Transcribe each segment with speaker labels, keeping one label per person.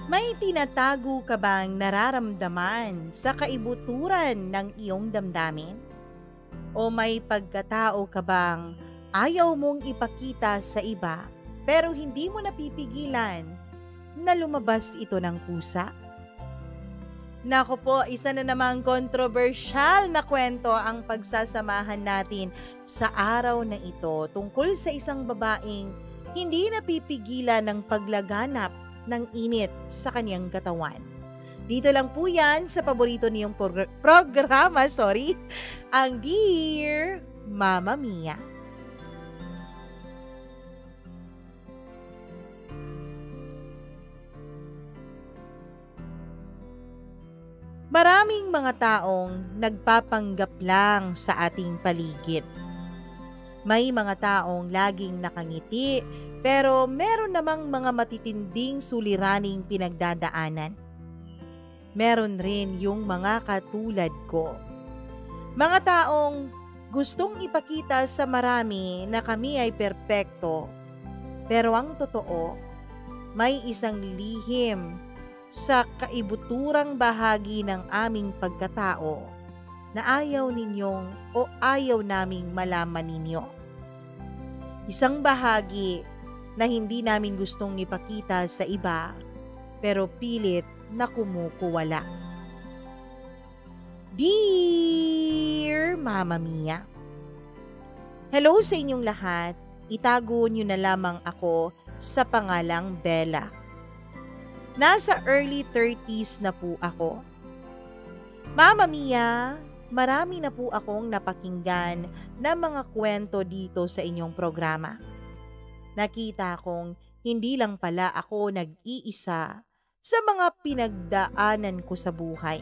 Speaker 1: May tinatago ka bang nararamdaman sa kaibuturan ng iyong damdamin? O may pagkatao ka bang ayaw mong ipakita sa iba pero hindi mo napipigilan na lumabas ito ng pusa? Nako po, isa na namang kontrobersyal na kwento ang pagsasamahan natin sa araw na ito tungkol sa isang babaeng hindi napipigilan ng paglaganap ng init sa kanyang katawan. Dito lang po yan sa paborito niyong programa, ang Dear Mama Mia. Maraming mga taong nagpapanggap lang sa ating paligid. May mga taong laging nakangiti pero meron namang mga matitinding suliraning pinagdadaanan. Meron rin yung mga katulad ko. Mga taong gustong ipakita sa marami na kami ay perpekto. Pero ang totoo, may isang lihim sa kaibuturang bahagi ng aming pagkatao na ayaw ninyong o ayaw naming malaman ninyo. Isang bahagi na hindi namin gustong ipakita sa iba pero pilit na kumukuwala. Dear Mama Mia, hello sa inyong lahat. Itago nyo na lamang ako sa pangalang Bella. Nasa early 30s na po ako. Mama Mia, marami na po akong napakinggan na mga kwento dito sa inyong programa. Nakita kong hindi lang pala ako nag-iisa sa mga pinagdaanan ko sa buhay.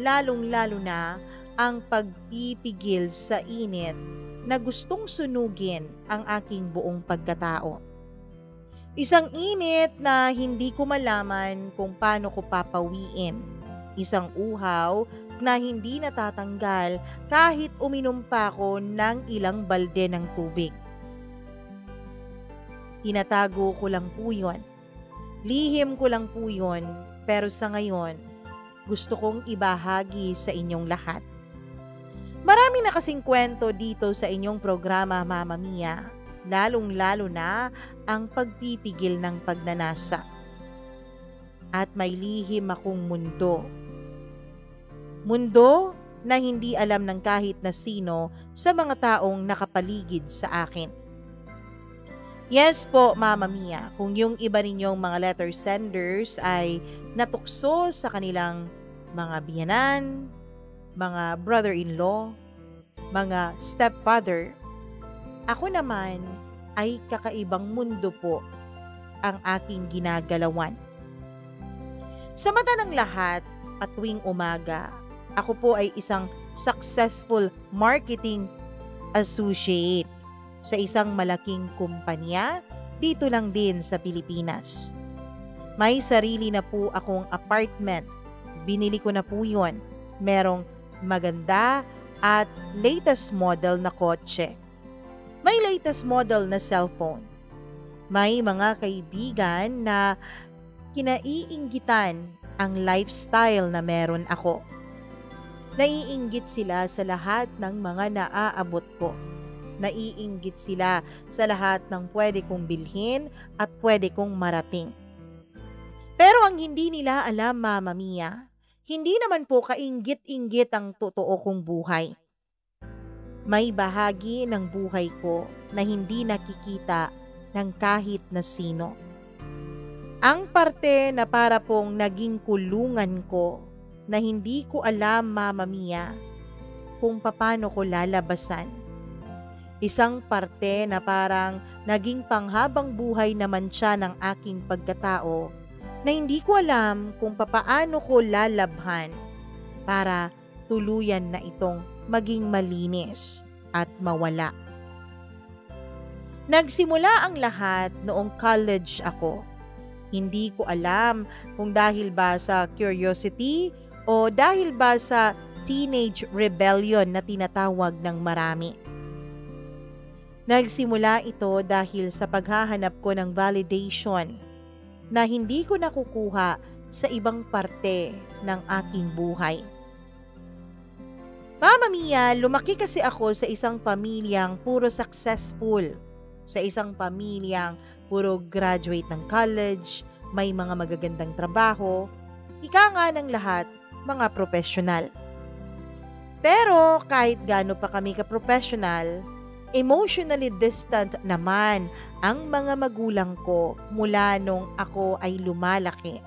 Speaker 1: Lalong-lalo na ang pagpipigil sa init na gustong sunugin ang aking buong pagkatao. Isang init na hindi ko malaman kung paano ko papawiin. Isang uhaw na hindi natatanggal kahit uminom pa ako ng ilang balde ng tubig. Tinatago ko lang po yun. Lihim ko lang po yun, pero sa ngayon, gusto kong ibahagi sa inyong lahat. Marami na kasing kwento dito sa inyong programa, Mama Mia, lalong-lalo na ang pagpipigil ng pagnanasa. At may lihim akong mundo. Mundo na hindi alam ng kahit na sino sa mga taong nakapaligid sa akin. Yes po, Mama Mia, kung yung iba ninyong mga letter senders ay natukso sa kanilang mga biyanan, mga brother-in-law, mga stepfather, ako naman ay kakaibang mundo po ang aking ginagalawan. Sa mata ng lahat at tuwing umaga, ako po ay isang successful marketing associate sa isang malaking kumpanya dito lang din sa Pilipinas. May sarili na po akong apartment. Binili ko na po yun. Merong maganda at latest model na kotse. May latest model na cellphone. May mga kaibigan na kinaiinggitan ang lifestyle na meron ako. Naiinggit sila sa lahat ng mga naaabot ko. Naiinggit sila sa lahat ng pwede kong bilhin at pwede kong marating. Pero ang hindi nila alam, Mama Mia, hindi naman po kainggit-inggit ang totoo kong buhay. May bahagi ng buhay ko na hindi nakikita ng kahit na sino. Ang parte na para pong naging kulungan ko na hindi ko alam, Mama Mia, kung paano ko lalabasan. Isang parte na parang naging panghabang buhay naman siya ng aking pagkatao na hindi ko alam kung papaano ko lalabhan para tuluyan na itong maging malinis at mawala. Nagsimula ang lahat noong college ako. Hindi ko alam kung dahil ba sa curiosity o dahil ba sa teenage rebellion na tinatawag ng marami. Nagsimula ito dahil sa paghahanap ko ng validation. na hindi ko nakukuha sa ibang parte ng aking buhay. Mama Mia, lumaki kasi ako sa isang pamilyang puro successful. Sa isang pamilyang puro graduate ng college, may mga magagandang trabaho, ika nga ng lahat, mga profesional. Pero kahit gaano pa kami ka-professional, emotionally distant naman ang mga magulang ko mula nung ako ay lumalaki.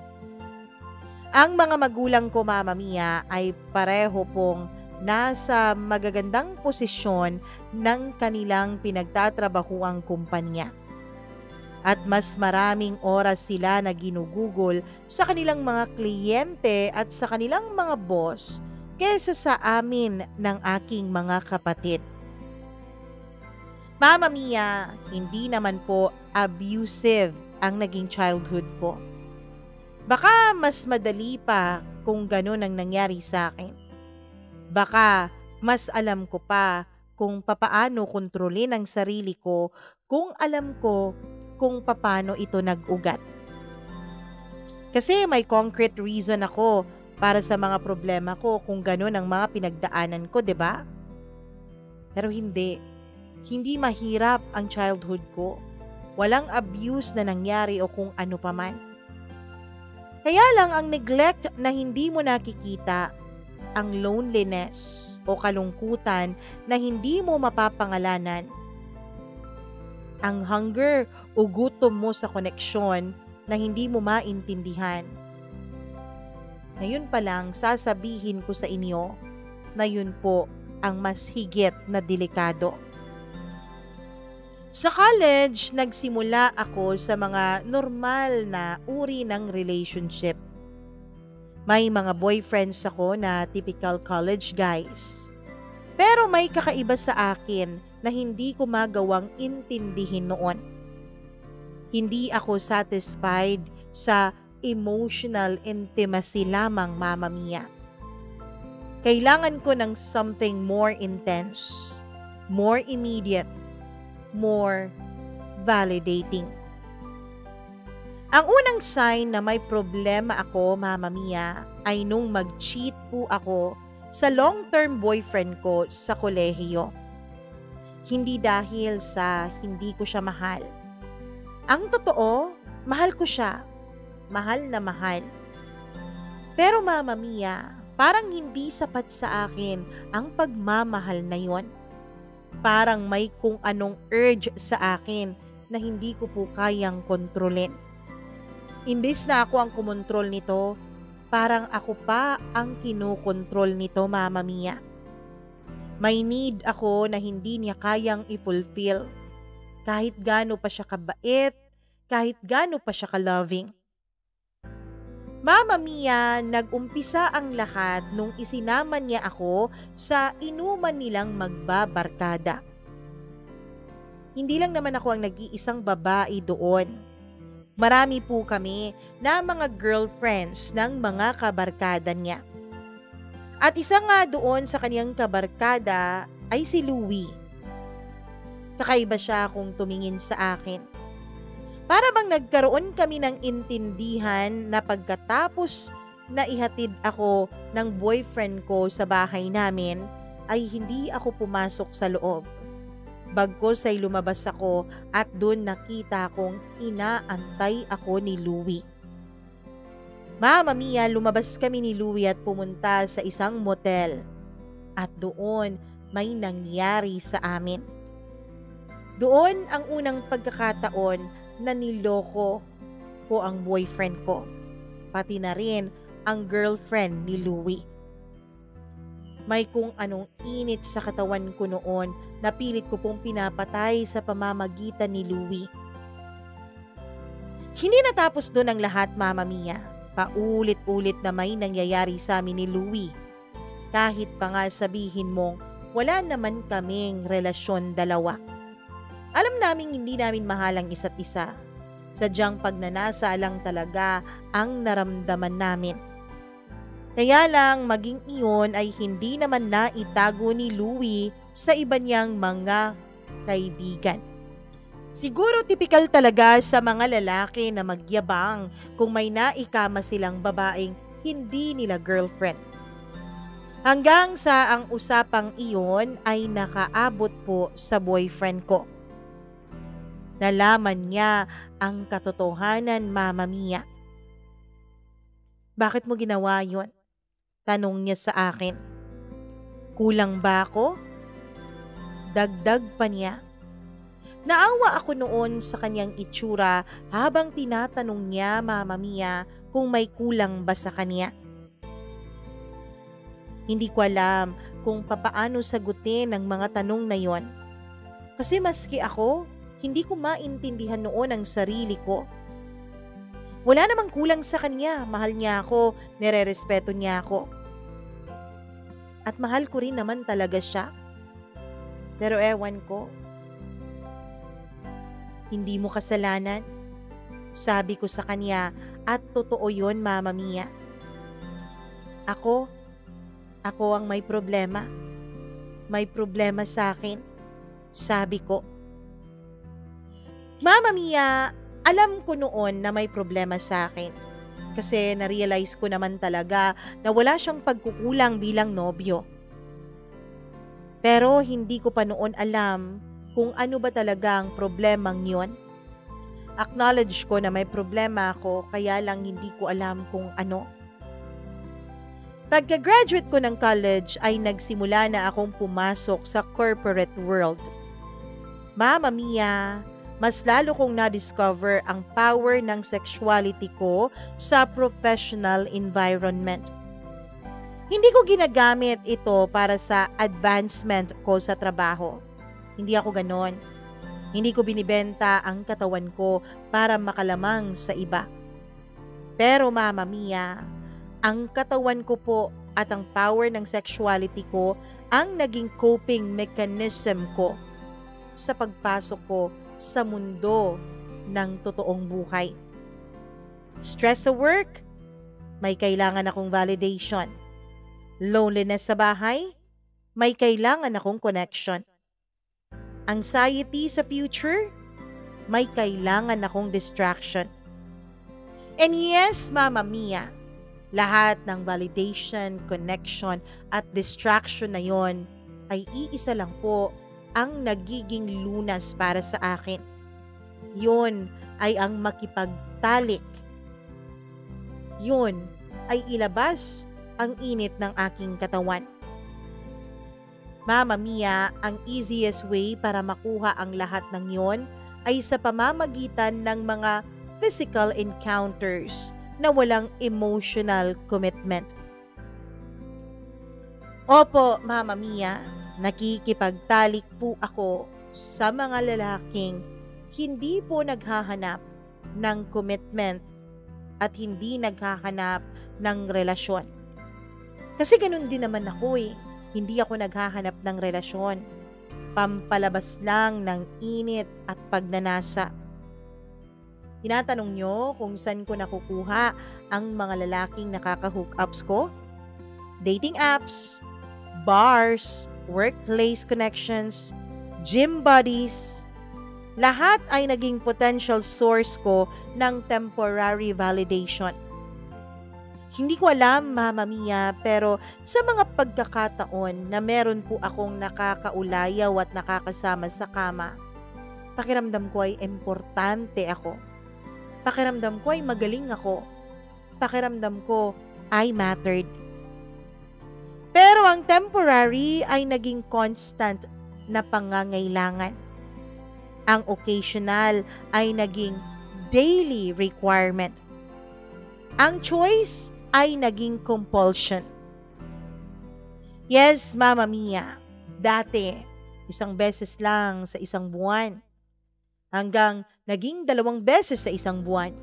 Speaker 1: Ang mga magulang ko, Mama Mia, ay pareho pong nasa magagandang posisyon ng kanilang pinagtatrabahuang kumpanya. At mas maraming oras sila na ginugugol sa kanilang mga kliyente at sa kanilang mga boss kaysa sa amin ng aking mga kapatid. Mama Mia, hindi naman po abusive ang naging childhood ko. Baka mas madali pa kung ganun ang nangyari sa akin. Baka mas alam ko pa kung papaano kontrolin ang sarili ko kung alam ko kung papaano ito nag-ugat. Kasi may concrete reason ako para sa mga problema ko kung ganun ang mga pinagdaanan ko, 'di ba? Pero hindi. Hindi mahirap ang childhood ko. Walang abuse na nangyari o kung ano paman. Kaya lang ang neglect na hindi mo nakikita, ang loneliness o kalungkutan na hindi mo mapapangalanan, ang hunger o gutom mo sa koneksyon na hindi mo maintindihan. Ngayon pa lang sasabihin ko sa inyo na yun po ang mas higit na delikado. Sa college, nagsimula ako sa mga normal na uri ng relationship. May mga boyfriends ako na typical college guys. Pero may kakaiba sa akin na hindi ko magawang intindihin noon. Hindi ako satisfied sa emotional intimacy lamang, Mama Mia. Kailangan ko ng something more intense, more immediate, more validating. Ang unang sign na may problema ako, Mama Mia, ay nung mag-cheat po ako sa long-term boyfriend ko sa kolehiyo. Hindi dahil sa hindi ko siya mahal. Ang totoo, mahal ko siya. Mahal na mahal. Pero Mama Mia, parang hindi sapat sa akin ang pagmamahal na yon. Parang may kung anong urge sa akin na hindi ko po kayang kontrolin. Imbes na ako ang kumontrol nito, parang ako pa ang kinukontrol nito, Mama Mia. May need ako na hindi niya kayang i-fulfill. Kahit gaano pa siya kabait, kahit gaano pa siya ka-loving. Mama Mia, nag-umpisa ang lahat nung isinama niya ako sa inuman nilang magbabarkada. Hindi lang naman ako ang nag-iisang babae doon. Marami po kami na mga girlfriends ng mga kabarkada niya. At isa nga doon sa kanyang kabarkada ay si Louie. Kakaiba siya kung tumingin sa akin. Para bang nagkaroon kami ng intindihan na pagkatapos na ihatid ako ng boyfriend ko sa bahay namin, ay hindi ako pumasok sa loob. Bagkus ay lumabas ako at doon nakita kong inaantay ako ni Louie. Mama Mia, lumabas kami ni Louie at pumunta sa isang motel. At doon may nangyari sa amin. Doon ang unang pagkakataon na niloko ko ang boyfriend ko. Pati na rin ang girlfriend ni Louie. May kung anong init sa katawan ko noon na pilit ko pong pinapatay sa pamamagitan ni Louie. Hindi natapos doon ang lahat, Mama Mia. Paulit-ulit na may nangyayari sa amin ni Louie. Kahit pa nga sabihin mong wala naman kaming relasyon dalawa. Alam naming hindi namin mahal ang isa't isa. Sadyang pagnanasa lang talaga ang naramdaman namin. Kaya lang maging iyon ay hindi naman naitago ni Louie sa iba niyang mga kaibigan. Siguro tipikal talaga sa mga lalaki na magyabang kung may naikama silang babaeng hindi nila girlfriend. Hanggang sa ang usapang iyon ay nakaabot po sa boyfriend ko. Nalaman niya ang katotohanan, Mama Mia. Bakit mo ginawa yon? Tanong niya sa akin. Kulang ba ako? Dagdag pa niya. Naawa ako noon sa kanyang itsura habang tinatanong niya, Mama Mia, kung may kulang ba sa kanya. Hindi ko alam kung papaano sagutin ang mga tanong na yon. Kasi maski ako, hindi ko maintindihan noon ang sarili ko. Wala namang kulang sa kanya, mahal niya ako, nire-respeto niya ako. At mahal ko rin naman talaga siya. Pero ewan ko, hindi mo kasalanan. Sabi ko sa kanya at totoo yon, Mama Mia. Ako ang may problema. May problema sa akin. Sabi ko. Mama Mia, alam ko noon na may problema sa akin. Kasi na-realize ko naman talaga na wala siyang pagkukulang bilang nobyo. Pero hindi ko pa noon alam kung ano ba talaga ang problemang yon. Acknowledge ko na may problema ako, kaya lang hindi ko alam kung ano. Pagka-graduate ko ng college ay nagsimula na akong pumasok sa corporate world. Mama Mia, mas lalo kong na-discover ang power ng sexuality ko sa professional environment. Hindi ko ginagamit ito para sa advancement ko sa trabaho. Hindi ako ganon. Hindi ko binibenta ang katawan ko para makalamang sa iba. Pero Mama Mia, ang katawan ko po at ang power ng sexuality ko ang naging coping mechanism ko sa pagpasok ko sa mundo ng totoong buhay. Stress sa work, may kailangan akong validation. Loneliness sa bahay, may kailangan akong connection. Anxiety sa future, may kailangan akong distraction. And yes, Mama Mia, lahat ng validation, connection at distraction na yon ay iisa lang po ang nagiging lunas para sa akin. Yun ay ang makipagtalik. Yun ay ilabas ang init ng aking katawan. Mama Mia, ang easiest way para makuha ang lahat ng yon ay sa pamamagitan ng mga physical encounters na walang emotional commitment. Opo, Mama Mia, nakikipagtalik po ako sa mga lalaking hindi po naghahanap ng commitment at hindi naghahanap ng relasyon. Kasi ganun din naman ako eh. Hindi ako naghahanap ng relasyon. Pampalabas lang ng init at pagnanasa. Tinatanong nyo kung saan ko nakukuha ang mga lalaking nakaka-hookups ko? Dating apps, bars, workplace connections, gym buddies. Lahat ay naging potential source ko ng temporary validation. Hindi ko alam, Mama Mia, pero sa mga pagkakataon na meron po akong nakakaulayaw at nakakasama sa kama, pakiramdam ko ay importante ako. Pakiramdam ko ay magaling ako. Pakiramdam ko ay mattered. Pero ang temporary ay naging constant na pangangailangan. Ang occasional ay naging daily requirement. Ang choice ay naging compulsion. Yes, Mama Mia, dati, isang beses lang sa isang buwan. Hanggang naging 2 beses sa isang buwan.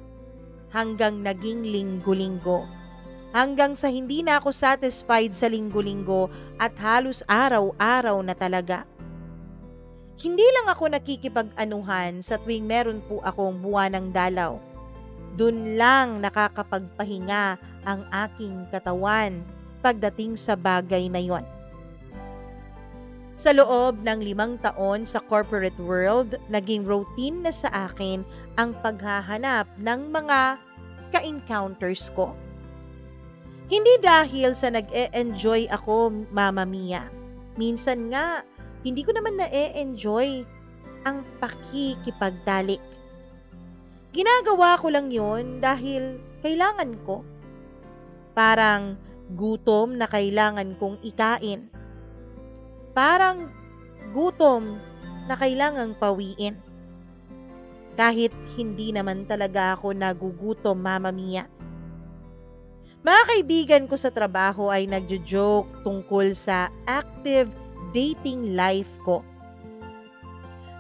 Speaker 1: Hanggang naging linggo-linggo. Hanggang sa hindi na ako satisfied sa linggo-linggo at halos araw-araw na talaga. Hindi lang ako nakikipag-anuhan sa tuwing meron po akong buwanang dalaw. Dun lang nakakapagpahinga ang aking katawan pagdating sa bagay na yon. Sa loob ng 5 taon sa corporate world, naging routine na sa akin ang paghahanap ng mga ka-encounters ko. Hindi dahil sa nag-e-enjoy ako, Mama Mia. Minsan nga, hindi ko naman na-e-enjoy ang pakikipagtalik. Ginagawa ko lang yun dahil kailangan ko. Parang gutom na kailangan kong ikain. Parang gutom na kailangang pawiin. Kahit hindi naman talaga ako nagugutom, Mama Mia. Mga kaibigan ko sa trabaho ay nagjo-joke tungkol sa active dating life ko.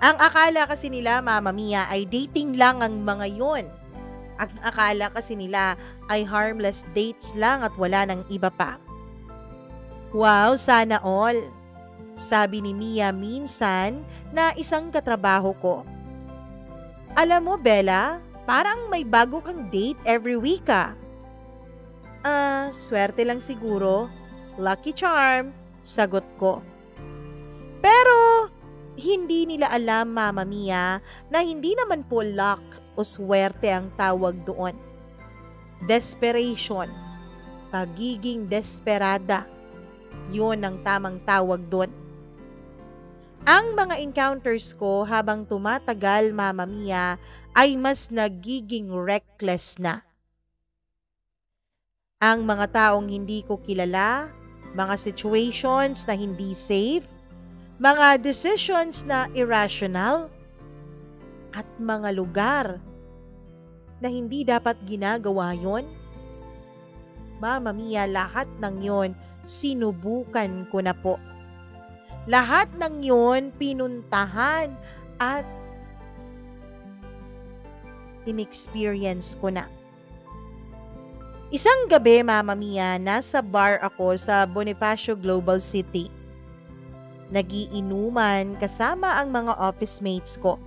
Speaker 1: Ang akala kasi nila, Mama Mia, ay dating lang ang mga yun. Ang akala kasi nila ay harmless dates lang at wala nang iba pa. Wow, sana all. Sabi ni Mia minsan na isang katrabaho ko. Alam mo, Bella, parang may bago kang date every week ah. Swerte lang siguro. Lucky charm, sagot ko. Pero, hindi nila alam, Mama Mia, na hindi naman po luck o swerte ang tawag doon. Desperation. Pagiging desperada. Yun ang tamang tawag doon. Ang mga encounters ko habang tumatagal, Mama Mia, ay mas nagiging reckless na. Ang mga taong hindi ko kilala, mga situations na hindi safe, mga decisions na irrational, at mga lugar na hindi dapat ginagawa yon. Mama Mia, lahat ng yon sinubukan ko na po. Lahat ng yon pinuntahan at in-experience ko na. Isang gabi, Mama Mia, nasa bar ako sa Bonifacio Global City. Nagiinuman kasama ang mga office mates ko.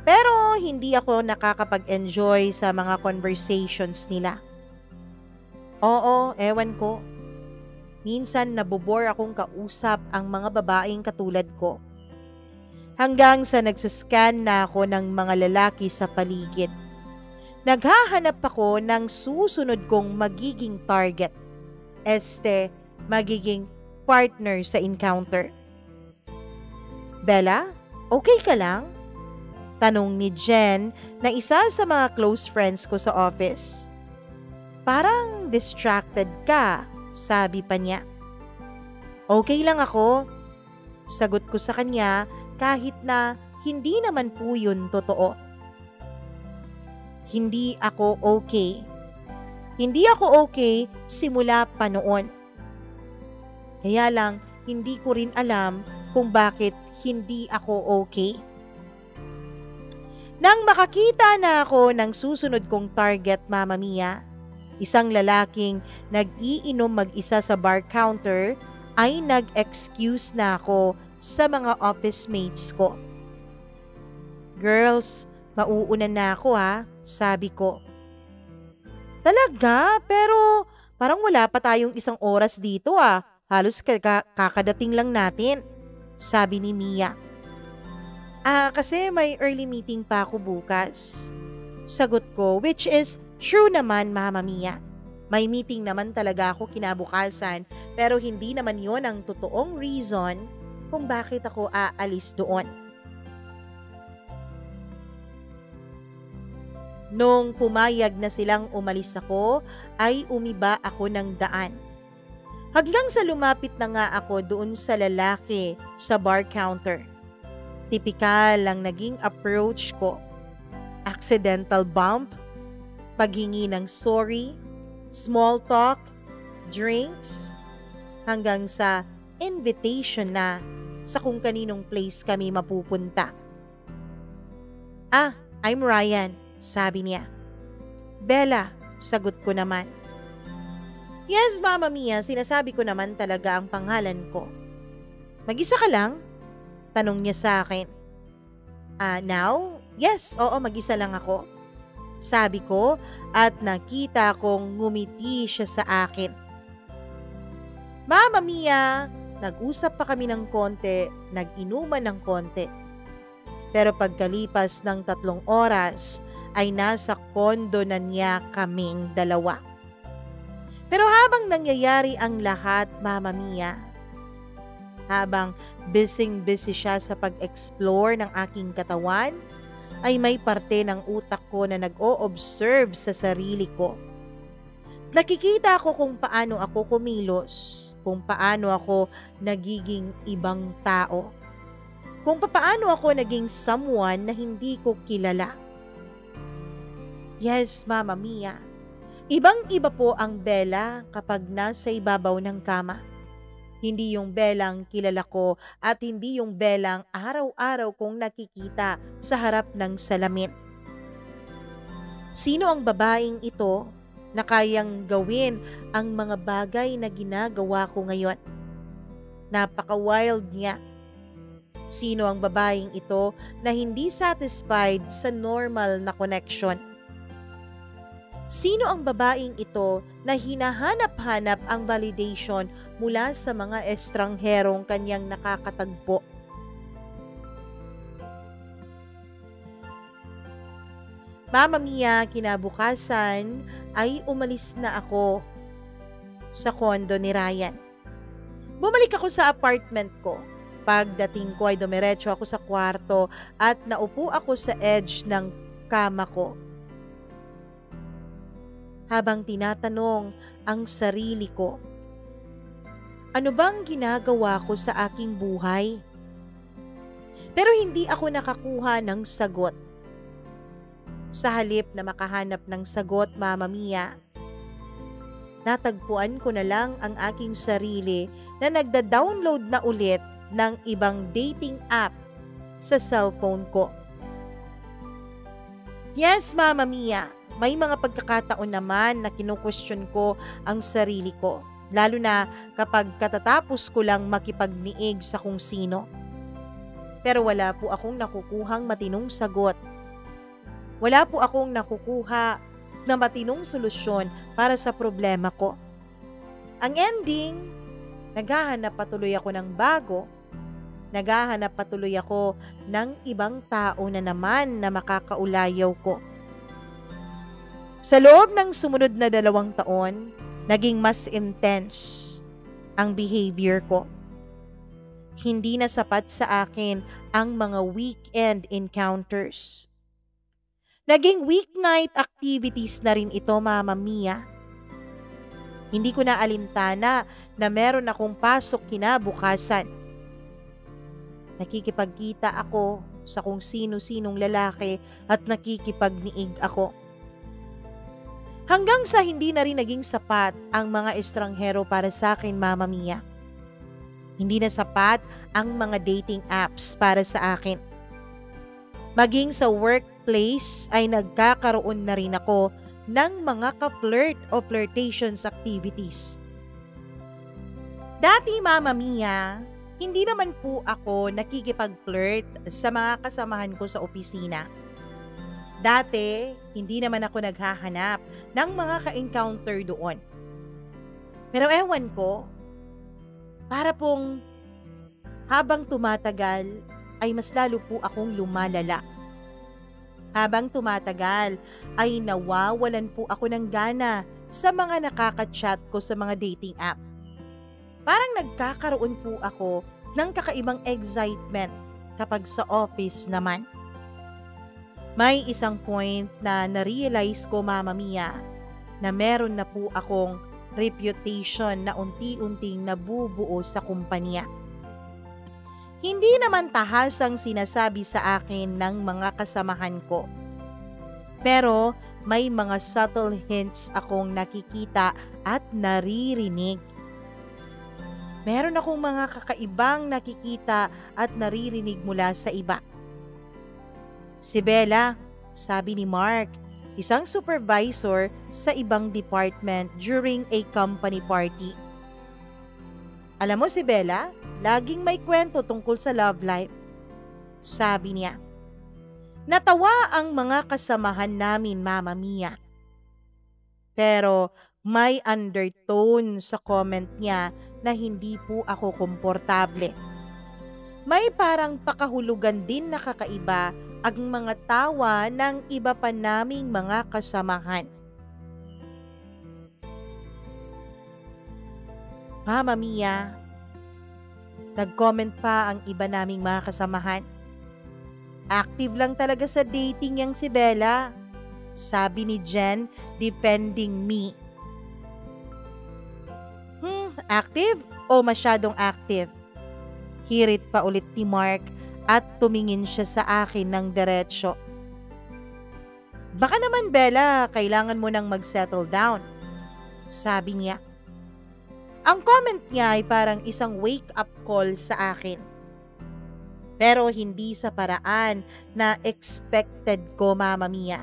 Speaker 1: Pero hindi ako nakakapag-enjoy sa mga conversations nila. Oo, ewan ko. Minsan nabobore akong kausap ang mga babaeng katulad ko. Hanggang sa nagsuscan na ako ng mga lalaki sa paligid. Naghahanap ako ng susunod kong magiging target. Magiging partner sa encounter. Bella, okay ka lang? Tanong ni Jen na isa sa mga close friends ko sa office. Parang distracted ka, sabi pa niya. Okay lang ako. Sagot ko sa kanya kahit na hindi naman po yun totoo. Hindi ako okay. Hindi ako okay simula pa noon. Kaya lang, hindi ko rin alam kung bakit hindi ako okay. Nang makakita na ako ng susunod kong target, Mama Mia, isang lalaking nag-iinom mag-isa sa bar counter, ay nag-excuse na ako sa mga office mates ko. Girls, mauuna na ako ha, sabi ko. Talaga? Pero parang wala pa tayong 1 oras dito ah. Halos kakadating lang natin, sabi ni Mia. Kasi may early meeting pa ako bukas. Sagot ko, which is true naman, Mama Mia. May meeting naman talaga ako kinabukasan, pero hindi naman yon ang totoong reason kung bakit ako aalis doon. Nung pumayag na silang umalis ako, ay umiba ako ng daan. Hanggang sa lumapit na nga ako doon sa lalaki sa bar counter. Tipikal lang naging approach ko. Accidental bump, paghingi ng sorry, small talk, drinks, hanggang sa invitation na sa kung kaninong place kami mapupunta. I'm Ryan, sabi niya. Bella, sagot ko naman. Yes, Mama Mia, sinasabi ko naman talaga ang pangalan ko. Mag-isa ka lang? Tanong niya sa akin. Now? Yes, oo, mag-isa lang ako. Sabi ko at nakita kong ngumiti siya sa akin. Mama Mia, Nag-usap pa kami ng konti, nag-inuman ng konti. Pero pagkalipas ng 3 oras, ay nasa kondo na niya kaming dalawa. Pero habang nangyayari ang lahat, Mama Mia, habang busy siya sa pag-explore ng aking katawan, ay may parte ng utak ko na nag-o-observe sa sarili ko. Nakikita ko kung paano ako kumilos, kung paano ako nagiging ibang tao, kung paano ako naging someone na hindi ko kilala. Yes, Mama Mia, ibang-iba po ang Bella kapag nasa ibabaw ng kama. Hindi yung Bellang kilala ko at hindi yung Bellang araw-araw kong nakikita sa harap ng salamin. Sino ang babaeng ito na kayang gawin ang mga bagay na ginagawa ko ngayon? Napaka-wild niya. Sino ang babaeng ito na hindi satisfied sa normal na connection? Sino ang babaeng ito na hinahanap-hanap ang validation mula sa mga estrangherong kanyang nakakatagpo? Mama Mia, kinabukasan ay umalis na ako sa kondo ni Ryan. Bumalik ako sa apartment ko. Pagdating ko ay dumiretso ako sa kwarto at naupo ako sa edge ng kama ko. Habang tinatanong ang sarili ko, ano bang ginagawa ko sa aking buhay? Pero hindi ako nakakuha ng sagot. Sa halip na makahanap ng sagot, Mama Mia, natagpuan ko na lang ang aking sarili na nagda-download na ulit ng ibang dating app sa cellphone ko. Yes, Mama Mia, may mga pagkakataon naman na kinu-question ko ang sarili ko, lalo na kapag katatapos ko lang makipagniig sa kung sino. Pero wala po akong nakukuhang matinong sagot. Wala po akong nakukuha na matinong solusyon para sa problema ko. Ang ending, naghahanap patuloy ako ng bago. Naghahanap patuloy ako ng ibang tao na naman na makakaulayaw ko. Sa loob ng sumunod na 2 taon, naging mas intense ang behavior ko. Hindi na sapat sa akin ang mga weekend encounters. Naging weeknight activities na rin ito, Mama Mia. Hindi ko na alintana na meron akong pasok kinabukasan. Nakikipagkita ako sa kung sino-sinong lalaki at nakikipagniig ako. Hanggang sa hindi na rin naging sapat ang mga estranghero para sa akin, Mama Mia. Hindi na sapat ang mga dating apps para sa akin. Maging sa workplace ay nagkakaroon na rin ako ng mga ka-flirt o flirtations activities. Dati, Mama Mia, hindi naman po ako nakikipag-flirt sa mga kasamahan ko sa opisina. Dati, hindi naman ako naghahanap ng mga ka-encounter doon. Pero ewan ko, para pong habang tumatagal ay mas lalo po akong lumalala. Habang tumatagal ay nawawalan po ako ng gana sa mga nakaka-chat ko sa mga dating app. Parang nagkakaroon po ako ng kakaibang excitement kapag sa office naman. May isang point na na-realize ko, Mama Mia, na meron na po akong reputation na unti-unting nabubuo sa kumpanya. Hindi naman tahas ang sinasabi sa akin ng mga kasamahan ko. Pero may mga subtle hints akong nakikita at naririnig. Meron akong mga kakaibang nakikita at naririnig mula sa iba. Si Bella, sabi ni Mark, isang supervisor sa ibang department during a company party. Alam mo si Bella, laging may kwento tungkol sa love life. Sabi niya. Natawa ang mga kasamahan namin, Mama Mia. Pero may undertone sa comment niya na hindi po ako komportable. May parang pakahulugan din na kakaiba ang mga tawa ng iba pa naming mga kasamahan. Mama Mia, nag-comment pa ang iba naming mga kasamahan. Active lang talaga sa dating yang si Bella, sabi ni Jen, defending me. Active o masyadong active? Hirit pa ulit ni Mark at tumingin siya sa akin ng diretsyo. Baka naman Bella, kailangan mo nang mag-settle down, sabi niya. Ang comment niya ay parang isang wake-up call sa akin. Pero hindi sa paraan na expected ko, Mama Mia.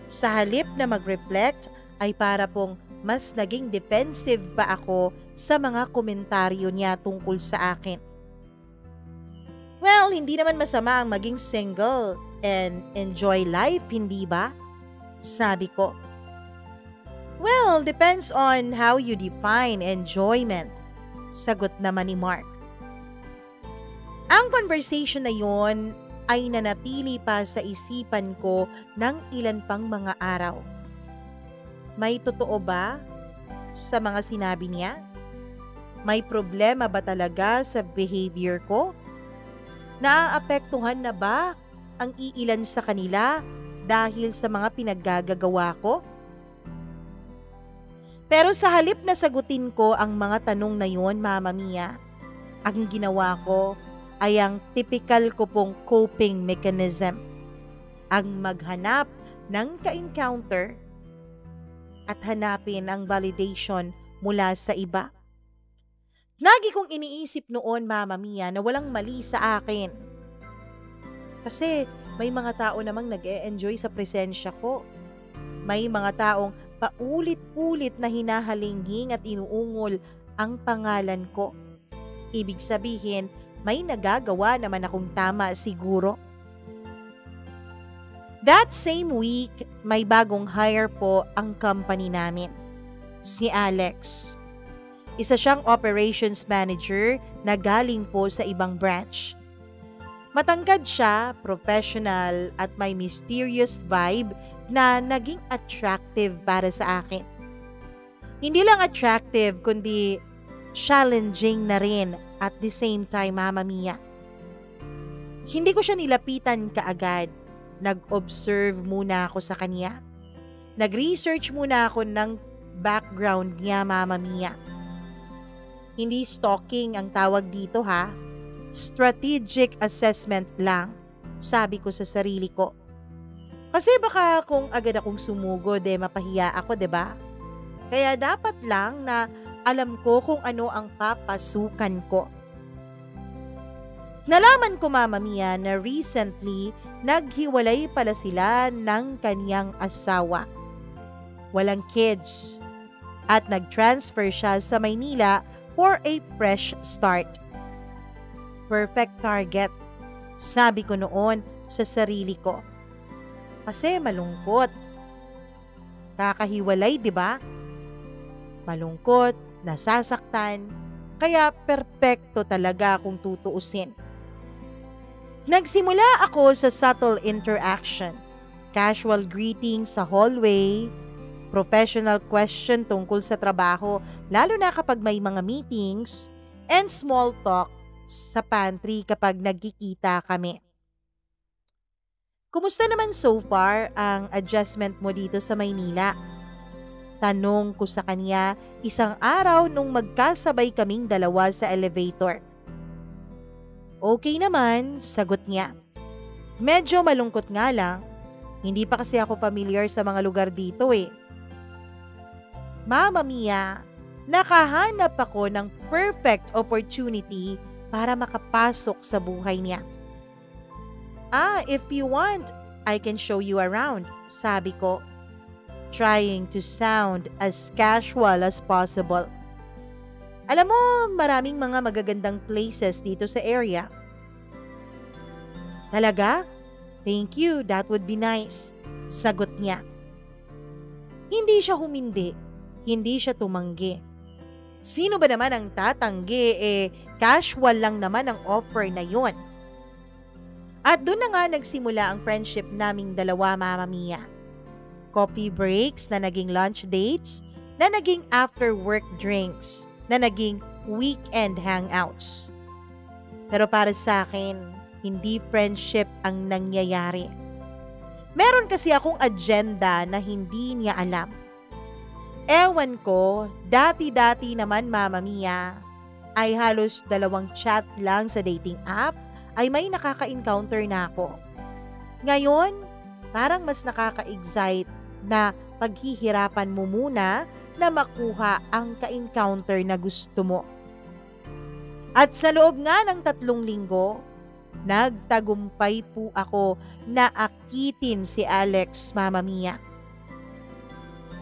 Speaker 1: Sa halip na mag-reflect ay para pong mas naging defensive pa ako sa mga komentaryo niya tungkol sa akin. Well, hindi naman masama ang maging single and enjoy life, hindi ba? Sabi ko. Well, depends on how you define enjoyment, sagot naman ni Mark. Ang conversation na yon ay nanatili pa sa isipan ko ng ilan pang mga araw. May totoo ba sa mga sinabi niya? May problema ba talaga sa behavior ko? Naaapektuhan na ba ang iilan sa kanila dahil sa mga pinaggagawa ko? Pero sa halip na sagutin ko ang mga tanong na yon, Mama Mia, ang ginawa ko ay ang typical ko pong coping mechanism. Ang maghanap ng ka-encounter at hanapin ang validation mula sa iba. Lagi kong iniisip noon, Mama Mia, na walang mali sa akin. Kasi may mga tao namang nag-e-enjoy sa presensya ko. May mga taong paulit-ulit na hinahalinghing at inuungol ang pangalan ko. Ibig sabihin, may nagagawa naman akong tama siguro. That same week, may bagong hire po ang company namin. Si Alex. Isa siyang operations manager na galing po sa ibang branch. Matangkad siya, professional at may mysterious vibe na naging attractive para sa akin. Hindi lang attractive kundi challenging na rin at the same time, Mama Mia. Hindi ko siya nilapitan kaagad. Nag-observe muna ako sa kanya. Nag-research muna ako ng background niya, Mama Mia. Hindi stalking ang tawag dito ha. Strategic assessment lang, sabi ko sa sarili ko. Kasi baka kung agad akong sumugod mapahiya ako, 'di ba? Kaya dapat lang na alam ko kung ano ang papasukan ko. Nalaman ko, Mama Mia, na recently naghiwalay pala sila ng kaniyang asawa. Walang kids. At nag-transfer siya sa Maynila for a fresh start. Perfect target, sabi ko noon sa sarili ko. Kasi malungkot. Kakahiwalay, di ba? Malungkot, nasasaktan, kaya perpekto talaga kung tutuusin. Nagsimula ako sa subtle interaction, casual greeting sa hallway, professional question tungkol sa trabaho lalo na kapag may mga meetings, and small talk sa pantry kapag nagkikita kami. Kumusta naman so far ang adjustment mo dito sa Maynila? Tanong ko sa kanya isang araw nung magkasabay kaming dalawa sa elevator. Okay naman, sagot niya. Medyo malungkot nga lang. Hindi pa kasi ako familiar sa mga lugar dito Mama Mia, nakahanap ako ng perfect opportunity para makapasok sa buhay niya. If you want, I can show you around, sabi ko, trying to sound as casual as possible. Alam mo, maraming mga magagandang places dito sa area. Talaga? Thank you, that would be nice, sagot niya. Hindi siya humindi, hindi siya tumanggi. Sino ba naman ang tatanggi? Casual lang naman ang offer na yon. At doon na nga nagsimula ang friendship naming dalawa, Mama Mia. Coffee breaks na naging lunch dates, na naging after work drinks, na naging weekend hangouts. Pero para sa akin, hindi friendship ang nangyayari. Meron kasi akong agenda na hindi niya alam. Ewan ko, dati-dati naman, Mama Mia, ay halos 2 chat lang sa dating app ay may nakaka-encounter na ako. Ngayon, parang mas nakaka-excite na paghihirapan mo muna na makuha ang ka-encounter na gusto mo. At sa loob nga ng 3 linggo, nagtagumpay po ako na akitin si Alex, Mama Mia.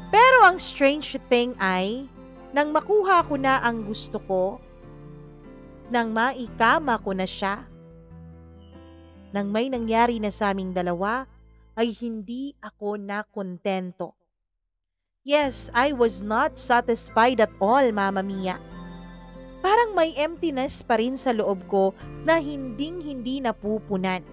Speaker 1: Pero ang strange thing ay, nang makuha ko na ang gusto ko, nang maikama ko na siya, nang may nangyari na sa aming dalawa, ay hindi ako nakontento. Yes, I was not satisfied at all, Mama Mia. Parang may emptiness pa rin sa loob ko na hinding-hindi napupunan.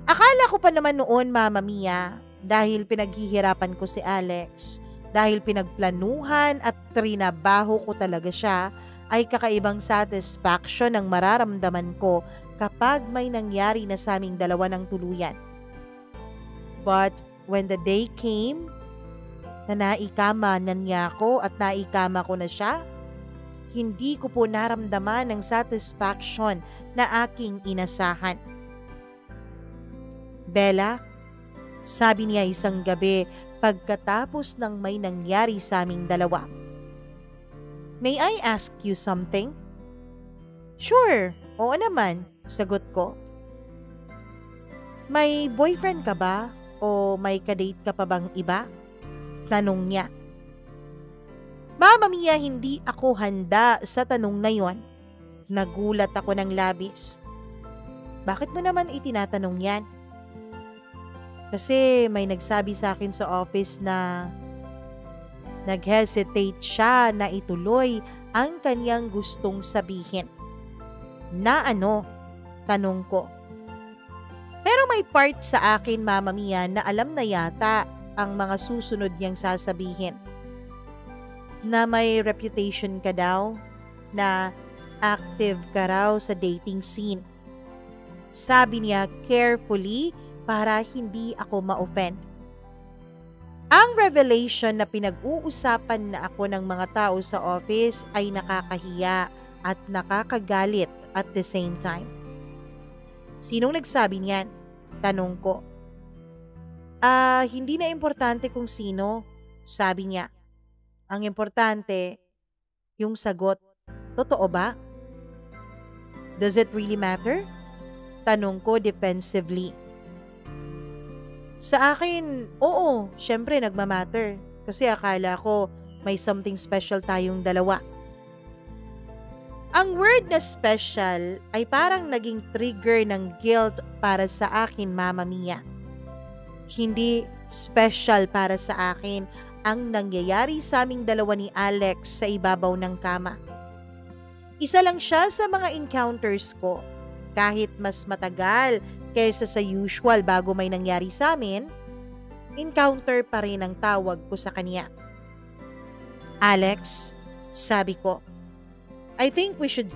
Speaker 1: Akala ko pa naman noon, Mama Mia, dahil pinaghihirapan ko si Alex, dahil pinagplanuhan at trinabaho ko talaga siya, ay kakaibang satisfaction ang mararamdaman ko kapag may nangyari na sa aming dalawa ng tuluyan. But when the day came, na naikama na niya ako at naikama ko na siya, hindi ko po naramdaman ng satisfaction na aking inasahan. Bella, sabi niya isang gabi pagkatapos ng may nangyari sa aming dalawa. May I ask you something? Sure, oo naman, sagot ko. May boyfriend ka ba o may kadate ka pa bang iba? Tanong niya. Mama Mia, hindi ako handa sa tanong na yon. Nagulat ako ng labis. Bakit mo naman itinatanong yan? Kasi may nagsabi sa akin sa office na nag-hesitate siya na ituloy ang kanyang gustong sabihin. Na ano? Tanong ko. Pero may part sa akin, Mama Mia, na alam na yata ang mga susunod niyang sasabihin. Na may reputation ka daw, na active ka raw sa dating scene. Sabi niya carefully para hindi ako ma-offend. Ang revelation na pinag-uusapan na ako ng mga tao sa office ay nakakahiya at nakakagalit at the same time. Sinong nagsabi niyan? Tanong ko. Hindi na importante kung sino, sabi niya. Ang importante, yung sagot. Totoo ba? Does it really matter? Tanong ko defensively. Sa akin, oo, syempre nagmamatter. Kasi akala ko may something special tayong dalawa. Ang word na special ay parang naging trigger ng guilt para sa akin, Mama Mia. Hindi special para sa akin ang nangyayari sa aming dalawa ni Alex sa ibabaw ng kama. Isa lang siya sa mga encounters ko. Kahit mas matagal kaysa sa usual bago may nangyari sa amin, encounter pa rin ang tawag ko sa kanya. Alex, sabi ko, I think we should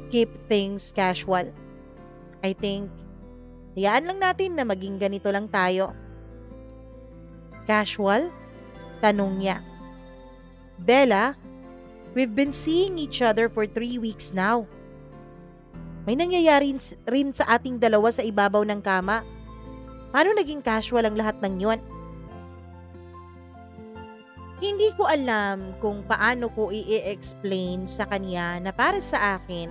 Speaker 1: keep things casual. I think, hayaan lang natin na maging ganito lang tayo. Casual? Tanong niya. Bella, we've been seeing each other for 3 weeks now. May nangyayari rin sa ating dalawa sa ibabaw ng kama. Paano naging casual ang lahat ng yon? Hindi ko alam kung paano ko i-explain sa kanya na para sa akin,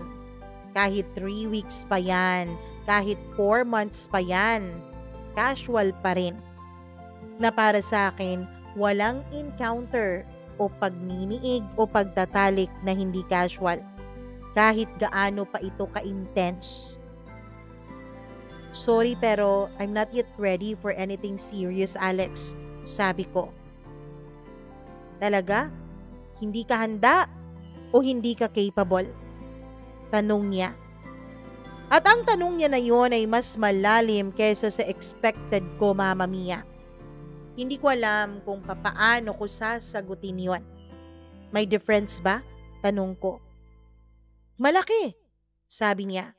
Speaker 1: kahit 3 weeks pa yan, kahit 4 months pa yan, casual pa rin. Na para sa akin, walang encounter o pagniniig o pagtatalik na hindi casual, kahit gaano pa ito ka-intense. Sorry pero I'm not yet ready for anything serious, Alex, sabi ko. Talaga? Hindi ka handa? o hindi ka capable? Tanong niya. At ang tanong niya na yon ay mas malalim kaysa sa expected ko, Mama Mia. Hindi ko alam kung papaano ko sasagutin yon. May difference ba? Tanong ko. Malaki, sabi niya.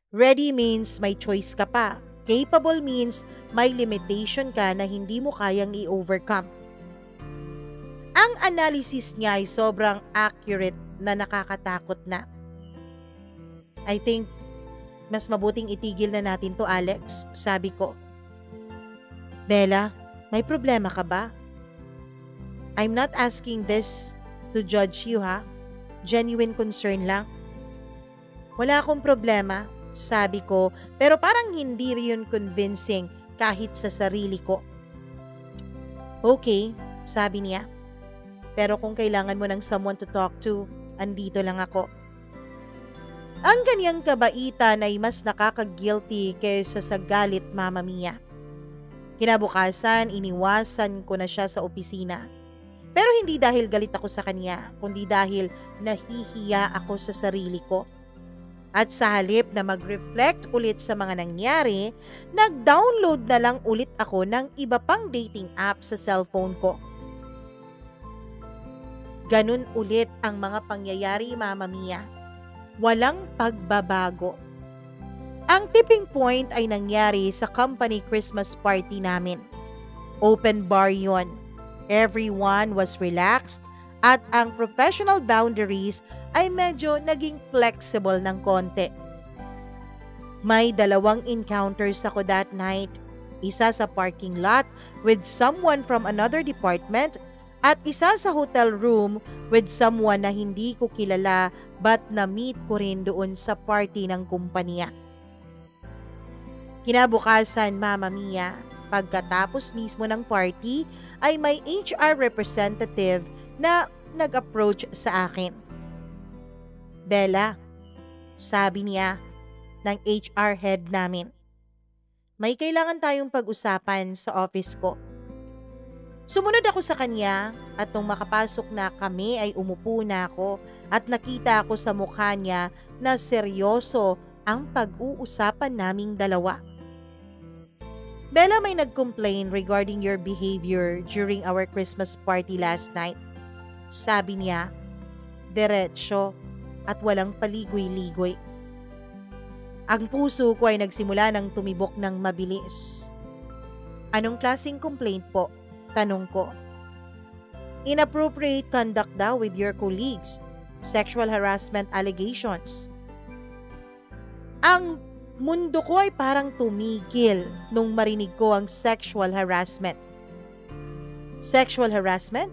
Speaker 1: Ready means may choice ka pa. Capable means may limitation ka na hindi mo kayang i-overcome. Ang analysis niya ay sobrang accurate na nakakatakot na. I think mas mabuting itigil na natin to, Alex, sabi ko. Bella, may problema ka ba? I'm not asking this to judge you, ha? Genuine concern lang. Wala akong problema, sabi ko, pero parang hindi rin convincing kahit sa sarili ko. Okay, sabi niya. Pero kung kailangan mo ng someone to talk to, andito lang ako. Ang ganyang kabaitan ay mas nakaka-guilty kaysa sa galit, Mama Mia. Kinabukasan, iniwasan ko na siya sa opisina. Pero hindi dahil galit ako sa kanya, kundi dahil nahihiya ako sa sarili ko. At sa halip na mag-reflect ulit sa mga nangyari, nag-download na lang ulit ako ng iba pang dating app sa cellphone ko. Ganun ulit ang mga pangyayari, Mama Mia. Walang pagbabago. Ang tipping point ay nangyari sa company Christmas party namin. Open bar yon. Everyone was relaxed at ang professional boundaries ay medyo naging flexible ng konti. May 2 encounters ako that night. Isa sa parking lot with someone from another department at isa sa hotel room with someone na hindi ko kilala but na-meet ko rin doon sa party ng kumpanya. Kinabukasan, Mama Mia, pagkatapos mismo ng party ay may HR representative na nag-approach sa akin. Bella, sabi niya ng HR head namin, may kailangan tayong pag-usapan sa office ko. Sumunod ako sa kanya at nung makapasok na kami ay umupo na ako at nakita ko sa mukha niya na seryoso ang pag-uusapan naming dalawa. Bella, may nag-complain regarding your behavior during our Christmas party last night. Sabi niya, diretsyo at walang paligoy-ligoy. Ang puso ko ay nagsimula ng tumibok ng mabilis. Anong klaseng complaint po? Tanong ko. Inappropriate conduct daw with your colleagues. Sexual harassment allegations. Ang mundo ko ay parang tumigil nung marinig ko ang sexual harassment. Sexual harassment?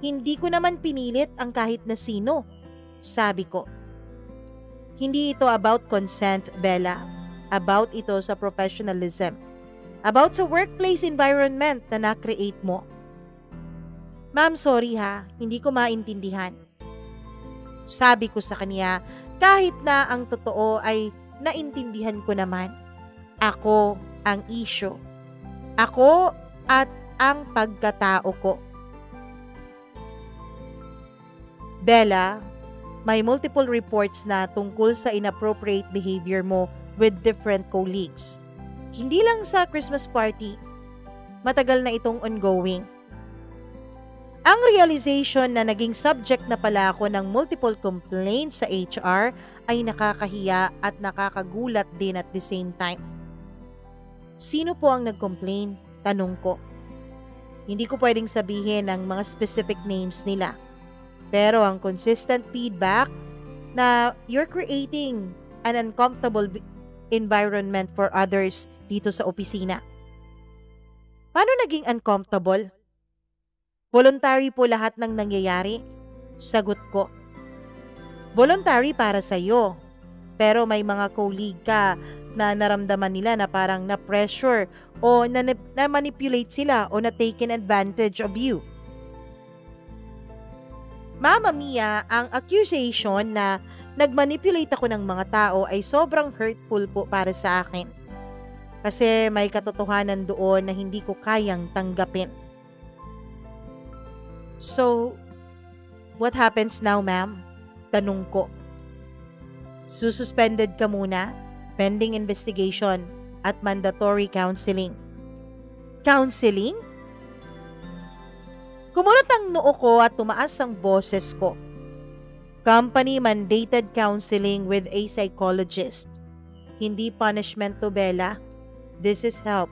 Speaker 1: Hindi ko naman pinilit ang kahit na sino, sabi ko. Hindi ito about consent, Bella. About ito sa professionalism. About sa workplace environment na na-create mo. Ma'am, sorry ha, hindi ko maintindihan. Sabi ko sa kanya, kahit na ang totoo ay naintindihan ko naman. Ako ang issue. Ako at ang pagkatao ko. Bella, may multiple reports na tungkol sa inappropriate behavior mo with different colleagues. Hindi lang sa Christmas party. Matagal na itong ongoing. Ang realization na naging subject na pala ako ng multiple complaints sa HR ay nakakahiya at nakakagulat din at the same time. Sino po ang nag-complain? Tanong ko. Hindi ko pwedeng sabihin ang mga specific names nila. Pero ang consistent feedback na you're creating an uncomfortable environment for others dito sa opisina. Paano naging uncomfortable? Voluntary po lahat ng nangyayari. Sagot ko. Voluntary para sa iyo. Pero may mga colleague ka na naramdaman nila na parang na-pressure o na-manipulate sila o na-taken advantage of you. Mama Mia, ang accusation na nagmanipulate ako ng mga tao ay sobrang hurtful po para sa akin. Kasi may katotohanan doon na hindi ko kayang tanggapin. So, What happens now, ma'am? Tanong ko. Sususpended ka muna, pending investigation at mandatory counseling. Counseling? Kumunot ang noo ko at tumaas ang boses ko. Company-mandated counseling with a psychologist. Hindi punishment to, Bella. This is help.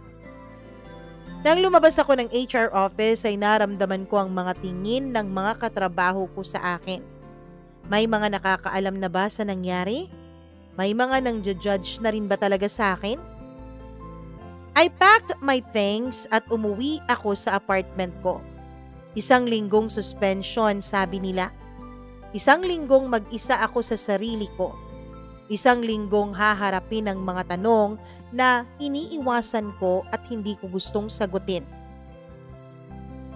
Speaker 1: Nang lumabas ako ng HR office ay naramdaman ko ang mga tingin ng mga katrabaho ko sa akin. May mga nakakaalam na ba sa nangyari? May mga nang-judge na rin ba talaga sa akin? I packed my things at umuwi ako sa apartment ko. 1 linggong suspension, sabi nila. 1 linggong mag-isa ako sa sarili ko. 1 linggong haharapin ang mga tanong na iniiwasan ko at hindi ko gustong sagutin.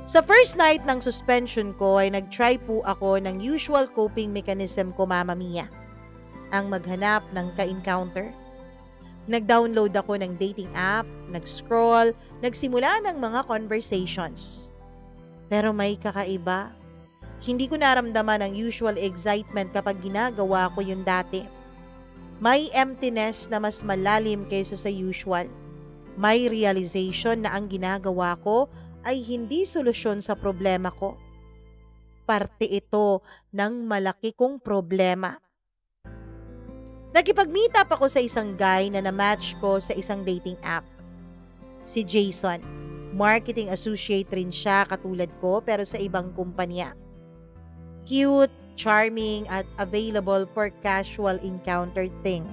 Speaker 1: Sa first night ng suspension ko ay nag-try po ako ng usual coping mechanism ko, Mama Mia. Ang maghanap ng ka-encounter. Nag-download ako ng dating app, nag-scroll, nagsimula ng mga conversations. Pero may kakaiba. Hindi ko naramdaman ang usual excitement kapag ginagawa ko yung dati. May emptiness na mas malalim kaysa sa usual. May realization na ang ginagawa ko ay hindi solusyon sa problema ko. Parte ito ng malaki kong problema. Nakipag-meet up ako sa isang guy na na-match ko sa isang dating app. Si Jason. Marketing associate rin siya katulad ko pero sa ibang kumpanya. Cute, charming at available for casual encounter thing.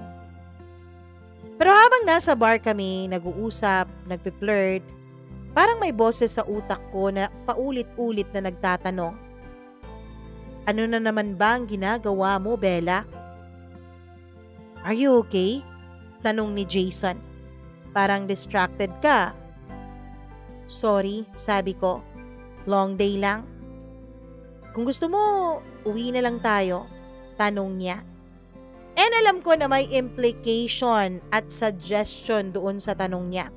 Speaker 1: Pero habang nasa bar kami, nag-uusap, nagpi-flirt, parang may boses sa utak ko na paulit-ulit na nagtatanong. Ano na naman ba ang ginagawa mo, Bella? Are you okay? Tanong ni Jason. Parang distracted ka. Sorry, sabi ko. Long day lang. Kung gusto mo, uwi na lang tayo. Tanong niya. And alam ko na may implication at suggestion doon sa tanong niya.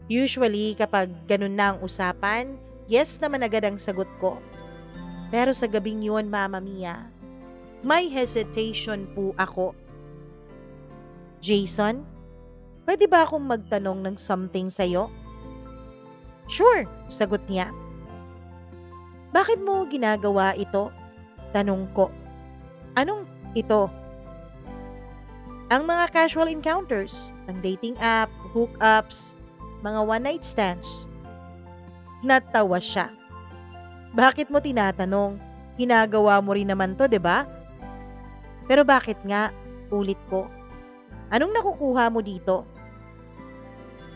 Speaker 1: Usually, kapag ganun na ang usapan, yes naman agad ang sagot ko. Pero sa gabing yun, Mama Mia, may hesitation po ako. Jason, pwede ba akong magtanong ng something sa'yo? Sure, sagot niya. Bakit mo ginagawa ito? Tanong ko. Anong ito? Ang mga casual encounters, ang dating app, hookups, mga one-night stands. Natawa siya. Bakit mo tinatanong? Ginagawa mo rin naman to, 'di ba? Pero bakit nga? Ulit ko. Anong nakukuha mo dito?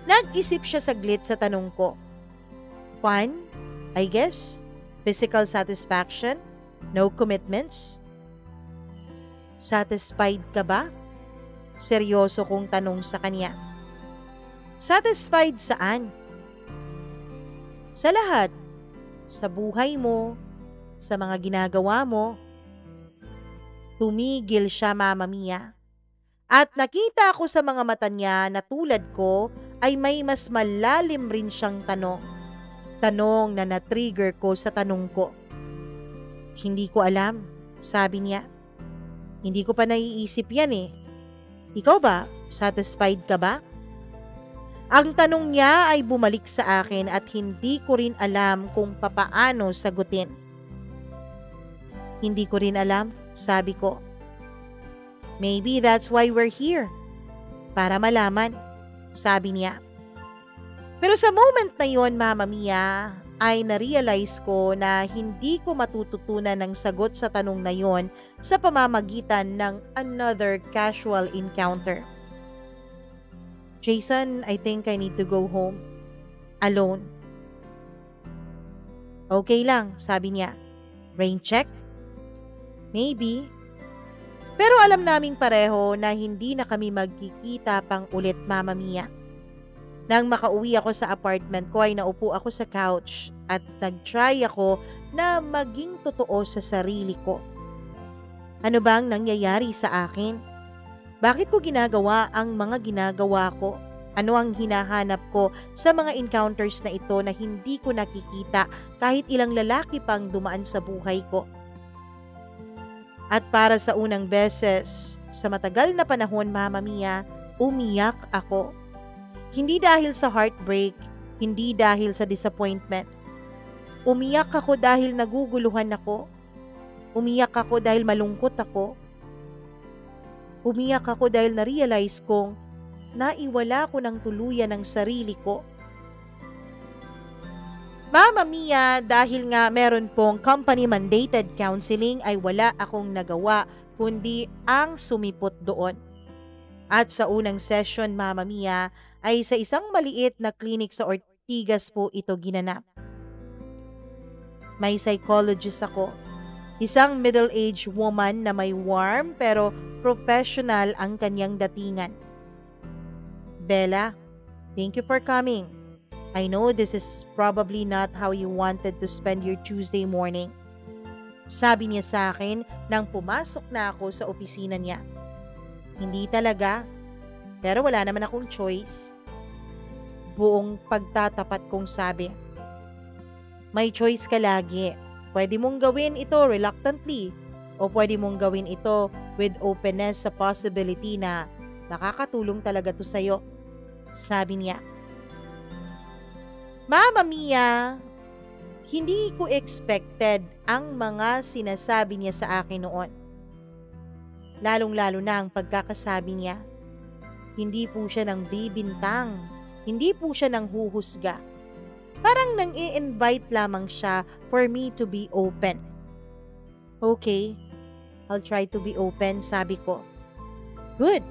Speaker 1: Nag-isip siya saglit sa tanong ko. Fun, I guess. Physical satisfaction. No commitments. Satisfied ka ba? Seryoso kong tanong sa kanya. Satisfied saan? Sa lahat. Sa buhay mo. Sa mga ginagawa mo. Tumigil siya, Mama Mia. At nakita ko sa mga mata niya na tulad ko ay may mas malalim rin siyang tanong. Tanong na na-trigger ko sa tanong ko. Hindi ko alam, sabi niya. Hindi ko pa naiisip yan eh. Ikaw ba? Satisfied ka ba? Ang tanong niya ay bumalik sa akin at hindi ko rin alam kung papaano sagutin. Hindi ko rin alam, sabi ko. Maybe that's why we're here. Para malaman, sabi niya. Pero sa moment na yon, Mama Mia, ay na-realize ko na hindi ko matututunan ng sagot sa tanong na yon sa pamamagitan ng another casual encounter. Jason, I think I need to go home. Alone. Okay lang, sabi niya. Rain check? Maybe. Pero alam naming pareho na hindi na kami magkikita pang ulit, Mama Mia. Nang makauwi ako sa apartment ko ay naupo ako sa couch at nag-try ako na maging totoo sa sarili ko. Ano bang nangyayari sa akin? Bakit ko ginagawa ang mga ginagawa ko? Ano ang hinahanap ko sa mga encounters na ito na hindi ko nakikita kahit ilang lalaki pang dumaan sa buhay ko? At para sa unang beses, sa matagal na panahon, Mama Mia, umiyak ako. Hindi dahil sa heartbreak, hindi dahil sa disappointment. Umiyak ako dahil naguguluhan ako. Umiyak ako dahil malungkot ako. Umiyak ako dahil na-realize kong naiwala ko ng tuluyan ng sarili ko. Mama Mia, dahil nga meron pong company-mandated counseling ay wala akong nagawa kundi ang sumipot doon. At sa unang session, Mama Mia, ay sa isang maliit na clinic sa Ortigas po ito ginanap. May psychologist ako. Isang middle-aged woman na may warm pero professional ang kanyang datingan. Bella, thank you for coming. I know this is probably not how you wanted to spend your Tuesday morning. Sabi niya sa akin nang pumasok na ako sa opisina niya. Hindi talaga, pero wala naman akong choice. Buong pagtatapat kong sabi. May choice ka lagi. Pwede mong gawin ito reluctantly o pwede mong gawin ito with openness sa possibility na nakakatulong talaga to sa'yo. Sabi niya. Mama Mia, hindi ko expected ang mga sinasabi niya sa akin noon. Lalong-lalo na ang pagkakasabi niya. Hindi po siya nang bibintang, hindi po siya nang huhusga. Parang nang i-invite lamang siya for me to be open. Okay, I'll try to be open, sabi ko. Good.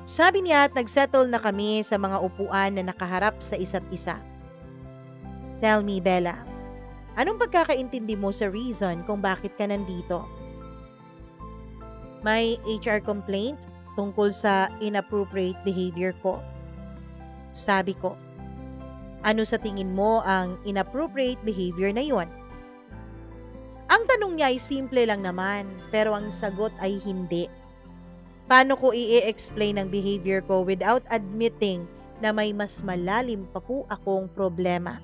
Speaker 1: Sabi niya at nagsettle na kami sa mga upuan na nakaharap sa isa't isa. Tell me, Bella, anong pagkakaintindi mo sa reason kung bakit ka nandito? May HR complaint tungkol sa inappropriate behavior ko. Sabi ko, ano sa tingin mo ang inappropriate behavior na yon? Ang tanong niya ay simple lang naman, pero ang sagot ay hindi. Paano ko i-explain ang behavior ko without admitting na may mas malalim pa po akong problema?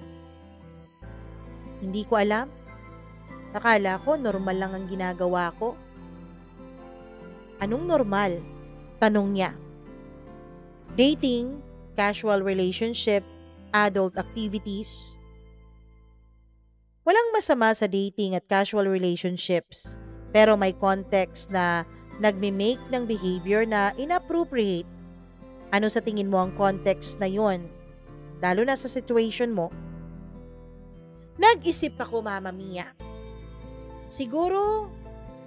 Speaker 1: Hindi ko alam. Akala ko normal lang ang ginagawa ko. Anong normal? Tanong niya. Dating, casual relationship, adult activities. Walang masama sa dating at casual relationships, pero may context na nagme-make ng behavior na inappropriate. Ano sa tingin mo ang context na yon? Lalo na sa situation mo. Nag-isip ako, Mama Mia. Siguro,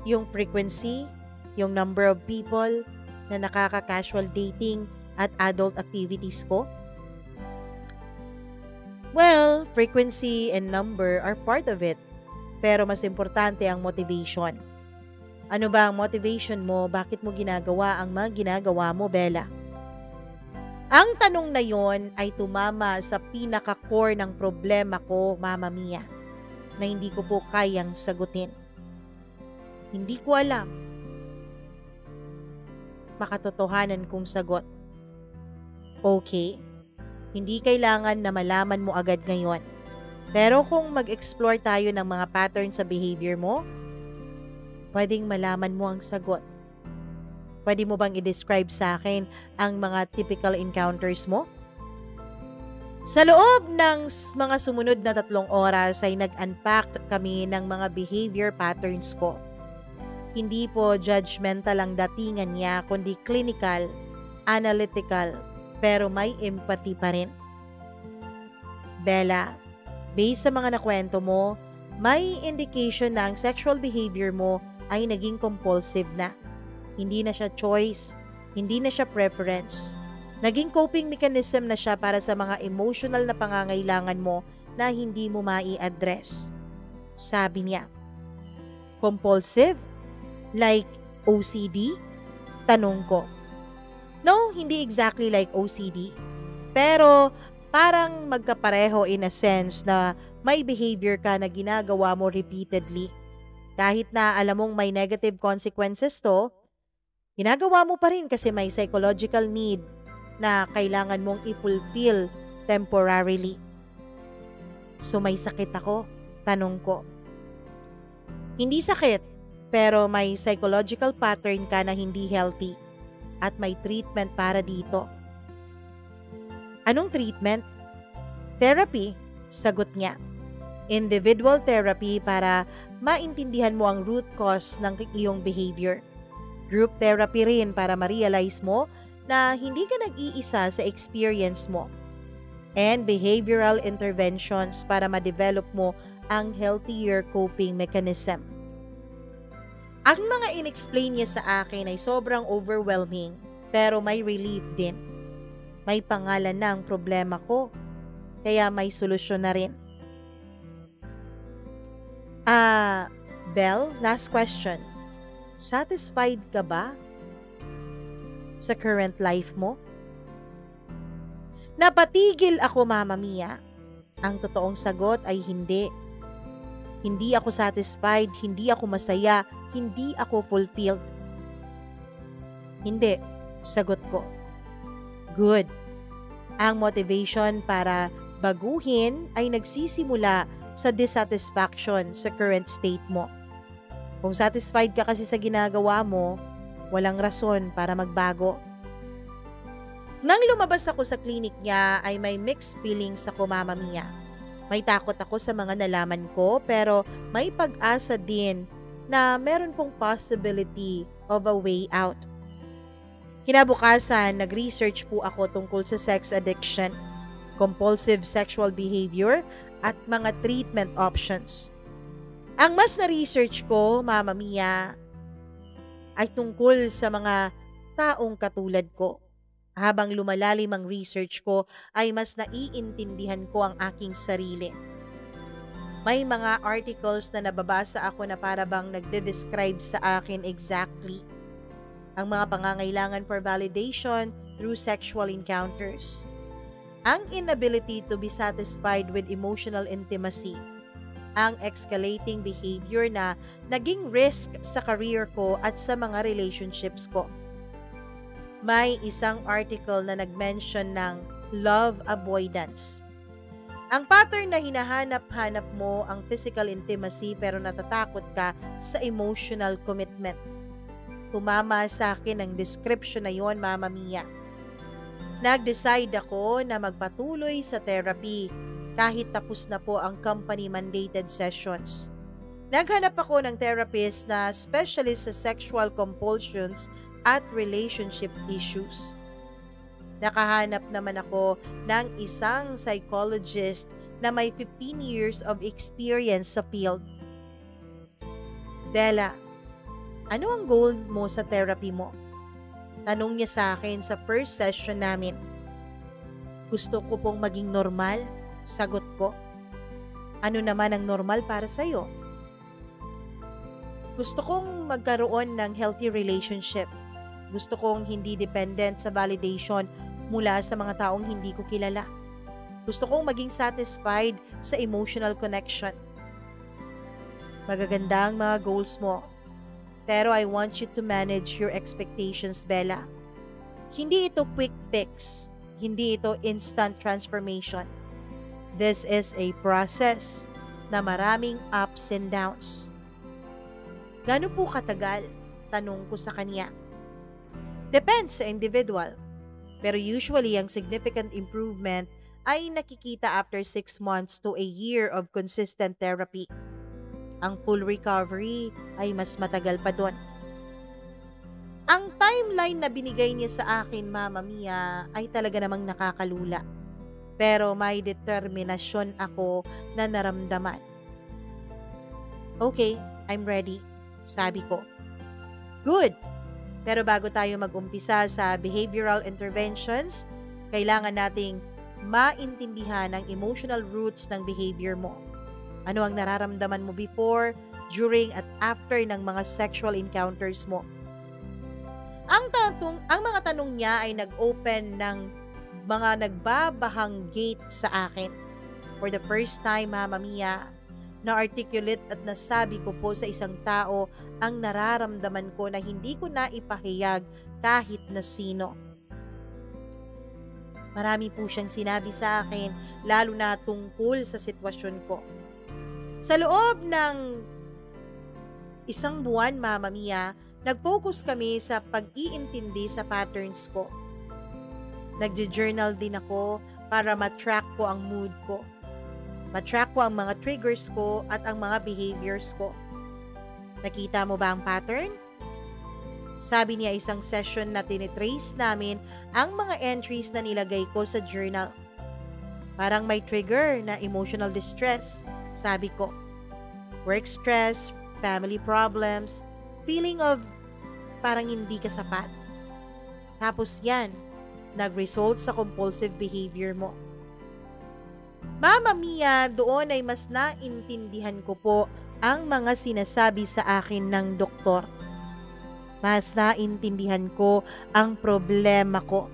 Speaker 1: yung frequency, yung number of people na nakaka-casual dating at adult activities ko. Well, frequency and number are part of it. Pero mas importante ang motivation. Ano ba ang motivation mo? Bakit mo ginagawa ang mga ginagawa mo, Bella? Ang tanong na yon ay tumama sa pinaka-core ng problema ko, Mama Mia, na hindi ko po kayang sagutin. Hindi ko alam. Makatotohanan kong sagot. Okay, hindi kailangan na malaman mo agad ngayon. Pero kung mag-explore tayo ng mga pattern sa behavior mo, pwedeng malaman mo ang sagot. Pwede mo bang i-describe sa akin ang mga typical encounters mo? Sa loob ng mga sumunod na 3 oras ay nag-unpack kami ng mga behavior patterns ko. Hindi po judgmental ang datingan niya, kundi clinical, analytical, pero may empathy pa rin. Bella, based sa mga nakwento mo, may indication na ang sexual behavior mo ay naging compulsive na. Hindi na siya choice, hindi na siya preference. Naging coping mechanism na siya para sa mga emotional na pangangailangan mo na hindi mo mai-address. Sabi niya, compulsive? Like OCD? Tanong ko. No, hindi exactly like OCD. Pero parang magkapareho in a sense na may behavior ka na ginagawa mo repeatedly. Kahit na alam mong may negative consequences to, ginagawa mo pa rin kasi may psychological need na kailangan mong i-fulfill temporarily. So may sakit ako? Tanong ko. Hindi sakit, Pero may psychological pattern ka na hindi healthy at may treatment para dito. Anong treatment? Therapy, sagot niya. Individual therapy para maintindihan mo ang root cause ng iyong behavior. Group therapy rin para ma-realize mo na hindi ka nag-iisa sa experience mo. And behavioral interventions para ma-develop mo ang healthier coping mechanism. Ang mga in-explain niya sa akin ay sobrang overwhelming, pero may relief din. May pangalan na ang problema ko, kaya may solusyon na rin. Belle, last question. Satisfied ka ba sa current life mo? Napatigil ako, Mama Mia. Ang totoong sagot ay hindi. Hindi ako satisfied, hindi ako masaya, hindi ako fulfilled. Hindi, sagot ko. Good. Ang motivation para baguhin ay nagsisimula sa dissatisfaction sa current state mo. Kung satisfied ka kasi sa ginagawa mo, walang rason para magbago. Nang lumabas ako sa clinic niya ay may mixed feelings ako, Mama Mia. May takot ako sa mga nalaman ko pero may pag-asa din na meron pong possibility of a way out. Kinabukasan, nag-research po ako tungkol sa sex addiction, compulsive sexual behavior at mga treatment options. Ang mas na-research ko, Mama Mia, ay tungkol sa mga taong katulad ko. Habang lumalalim ang research ko, ay mas naiintindihan ko ang aking sarili. May mga articles na nababasa ako na para bang nagde-describe sa akin exactly ang mga pangangailangan for validation through sexual encounters. Ang inability to be satisfied with emotional intimacy. Ang escalating behavior na naging risk sa career ko at sa mga relationships ko. May isang article na nag-mention ng love avoidance. Ang pattern na hinahanap-hanap mo ang physical intimacy pero natatakot ka sa emotional commitment. Tumama sa akin ang description na yon, Mama Mia. Nag-decide ako na magpatuloy sa therapy kahit tapos na po ang company-mandated sessions. Naghanap ako ng therapist na specialist sa sexual compulsions at relationship issues. Nakahanap naman ako ng isang psychologist na may 15 years of experience sa field. Bella, ano ang goal mo sa therapy mo? Tanong niya sa akin sa first session namin. Gusto ko pong maging normal, sagot ko. Ano naman ang normal para sa'yo? Gusto kong magkaroon ng healthy relationship. Gusto kong hindi dependent sa validation mula sa mga taong hindi ko kilala. Gusto kong maging satisfied sa emotional connection. Magaganda ang mga goals mo. Pero I want you to manage your expectations, Bella. Hindi ito quick fix. Hindi ito instant transformation. This is a process na maraming ups and downs. Gaano po katagal? Tanong ko sa kanya. Depends sa individual. Pero usually, ang significant improvement ay nakikita after 6 months to a year of consistent therapy. Ang full recovery ay mas matagal pa doon. Ang timeline na binigay niya sa akin, Mama Mia, ay talaga namang nakakalula. Pero may determinasyon ako na naramdaman. Okay, I'm ready, sabi ko. Good! Pero bago tayo mag-umpisa sa behavioral interventions, kailangan nating maintindihan ang emotional roots ng behavior mo. Ano ang nararamdaman mo before, during, at after ng mga sexual encounters mo? Ang mga tanong niya ay nag-open ng mga nagbabahang gate sa akin. For the first time, Mama Mia, na-articulate at nasabi ko po sa isang tao ang nararamdaman ko na hindi ko na ipahayag kahit na sino. Marami po siyang sinabi sa akin, lalo na tungkol sa sitwasyon ko. Sa loob ng Isang buwan, Mama Mia, nag-focus kami sa pag-iintindi sa patterns ko. Nagjo-journal din ako para matrack ko ang mood ko. Matrack ko ang mga triggers ko at ang mga behaviors ko. Nakita mo ba ang pattern? Sabi niya isang session na tinitrace namin ang mga entries na nilagay ko sa journal. Parang may trigger na emotional distress, sabi ko. Work stress, family problems, feeling of parang hindi ka sapat. Tapos yan, nag-result sa compulsive behavior mo. Mama Mia, doon ay mas naintindihan ko po ang mga sinasabi sa akin ng doktor. Mas naintindihan ko ang problema ko.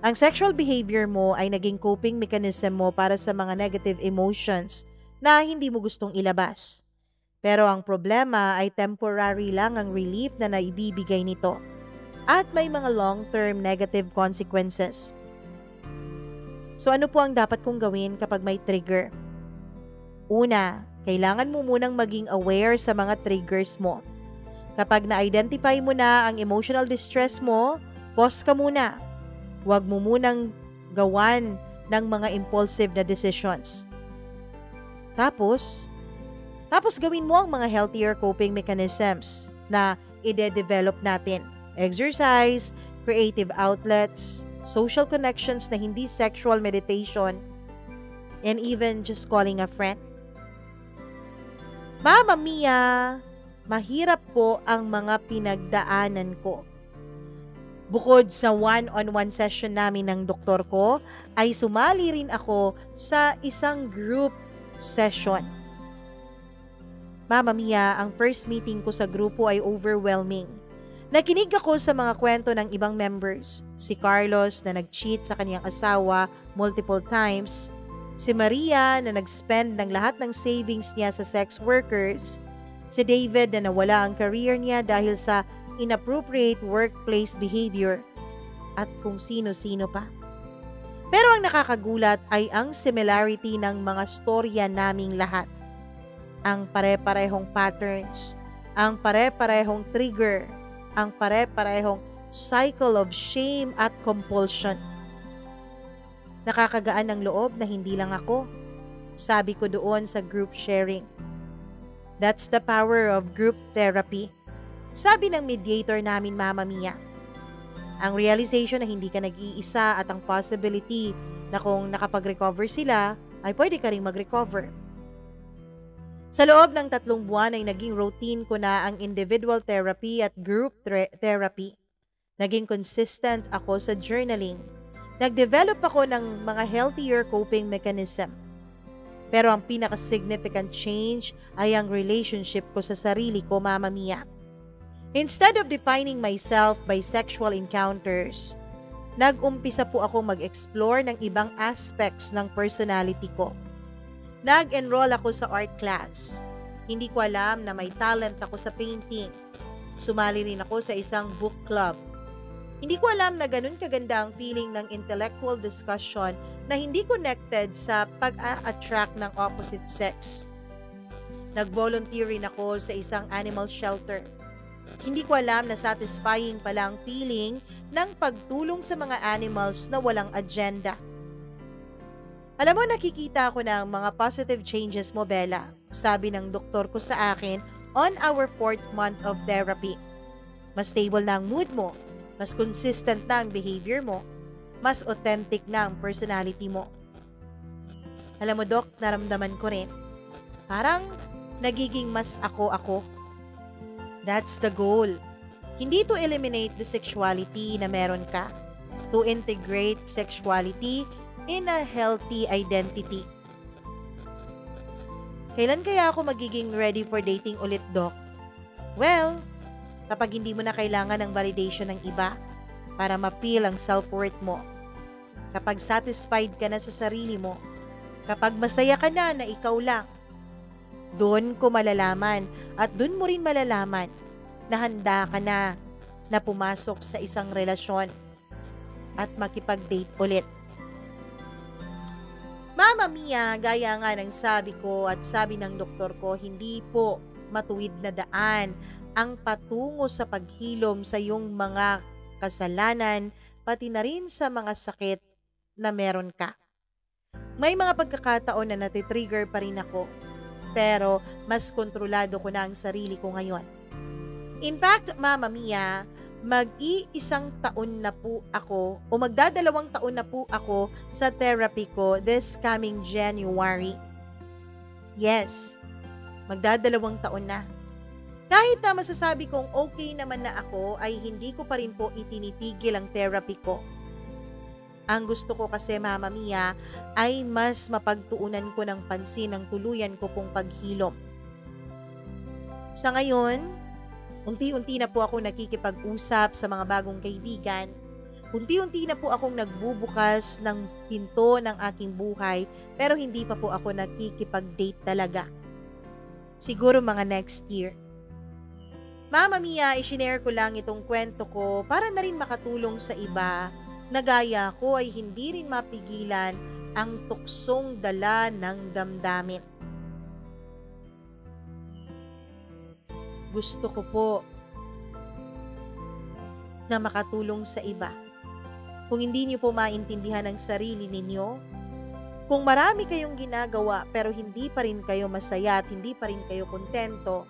Speaker 1: Ang sexual behavior mo ay naging coping mechanism mo para sa mga negative emotions na hindi mo gustong ilabas. Pero ang problema ay temporary lang ang relief na naibibigay nito at may mga long-term negative consequences. So ano po ang dapat kong gawin kapag may trigger? Una, kailangan mo munang maging aware sa mga triggers mo. Kapag na-identify mo na ang emotional distress mo, pause ka muna. Huwag mo munang gawan ng mga impulsive na decisions. Tapos gawin mo ang mga healthier coping mechanisms na ide-develop natin. Exercise, creative outlets, social connections na hindi sexual meditation, and even just calling a friend. Mama Mia, mahirap po ang mga pinagdaanan ko. Bukod sa one-on-one session namin ng doktor ko, ay sumali rin ako sa isang group session. Mama Mia, ang first meeting ko sa grupo ay overwhelming. Nakinig ako sa mga kwento ng ibang members. Si Carlos na nag-cheat sa kanyang asawa multiple times. Si Maria na nag-spend ng lahat ng savings niya sa sex workers. Si David na nawala ang career niya dahil sa inappropriate workplace behavior. At kung sino-sino pa. Pero ang nakakagulat ay ang similarity ng mga storya naming lahat. Ang pare-parehong patterns, ang pare-parehong trigger, ang pare-parehong cycle of shame at compulsion. Nakakagaan ng loob na hindi lang ako. Sabi ko doon sa group sharing. That's the power of group therapy. Sabi ng mediator namin, Mama Mia. Ang realization na hindi ka nag-iisa at ang possibility na kung nakapag-recover sila, ay pwede ka rin mag-recover. Sa loob ng 3 buwan ay naging routine ko na ang individual therapy at group therapy. Naging consistent ako sa journaling. Nag-develop ako ng mga healthier coping mechanism. Pero ang pinaka-significant change ay ang relationship ko sa sarili ko, Mama Mia. Instead of defining myself by sexual encounters, nag-umpisa po ako mag-explore ng ibang aspects ng personality ko. Nag-enroll ako sa art class. Hindi ko alam na may talent ako sa painting. Sumali rin ako sa isang book club. Hindi ko alam na ganun kaganda ang feeling ng intellectual discussion na hindi connected sa pag-a-attract ng opposite sex. Nag-volunteer rin ako sa isang animal shelter. Hindi ko alam na satisfying pala ang feeling ng pagtulong sa mga animals na walang agenda. Alam mo, nakikita ako ng mga positive changes mo, Bella, sabi ng doktor ko sa akin on our 4th month of therapy. Mas stable na ang mood mo, mas consistent na ang behavior mo, mas authentic na ang personality mo. Alam mo, Dok, naramdaman ko rin. Parang nagiging mas ako. That's the goal. Hindi to eliminate the sexuality na meron ka. To integrate sexuality in a healthy identity. Kailan kaya ako magiging ready for dating ulit, Doc? Well, kapag hindi mo na kailangan ng validation ng iba para ma-feel ang self-worth mo. Kapag satisfied ka na sa sarili mo. Kapag masaya ka na ikaw lang. Doon ko malalaman at doon mo rin malalaman na handa ka na pumasok sa isang relasyon at makipag-date ulit. Mama Mia, gaya nga ng sabi ko at sabi ng doktor ko, hindi po matuwid na daan ang patungo sa paghilom sa iyong mga kasalanan, pati na rin sa mga sakit na meron ka. May mga pagkakataon na natitrigger pa rin ako, pero mas kontrolado ko na ang sarili ko ngayon. In fact, Mama Mia, mag-iisang taon na po ako o magdadalawang taon na po ako sa therapy ko this coming January. Yes, magdadalawang taon na. Kahit na masasabi kong okay naman na ako, ay hindi ko pa rin po itinitigil ang therapy ko. Ang gusto ko kasi, Mama Mia, ay mas mapagtuunan ko ng pansin ang tuluyan ko pong paghilom. Sa ngayon, unti-unti na po ako nakikipag-usap sa mga bagong kaibigan. Unti-unti na po akong nagbubukas ng pinto ng aking buhay, pero hindi pa po ako nakikipag-date talaga. Siguro mga next year. Mama Mia, i-share ko lang itong kwento ko para na rin makatulong sa iba na gaya ko ay hindi rin mapigilan ang tuksong dala ng damdamin. Gusto ko po na makatulong sa iba. Kung hindi niyo po maintindihan ang sarili ninyo, kung marami kayong ginagawa pero hindi pa rin kayo masaya at hindi pa rin kayo kontento,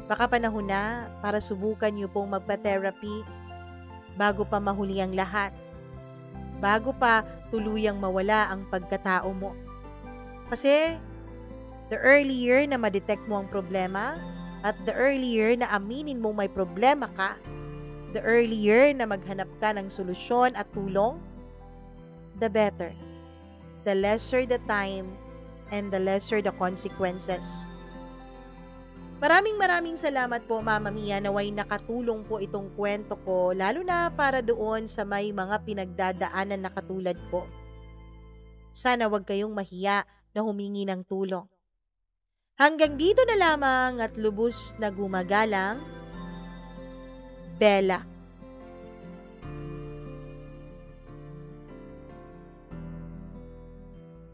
Speaker 1: baka panahon na para subukan niyo pong magpa-therapy bago pa mahuli ang lahat. Bago pa tuluyang mawala ang pagkatao mo. Kasi the earlier na ma-detect mo ang problema at the earlier na aminin mong may problema ka, the earlier na maghanap ka ng solusyon at tulong, the better. The lesser the time and the lesser the consequences. Maraming salamat po, Mama Mia, naway nakatulong po itong kwento ko, lalo na para doon sa may mga pinagdadaanan na katulad ko. Sana wag kayong mahiya na humingi ng tulong. Hanggang dito na lamang at lubos na gumagalang, Bella.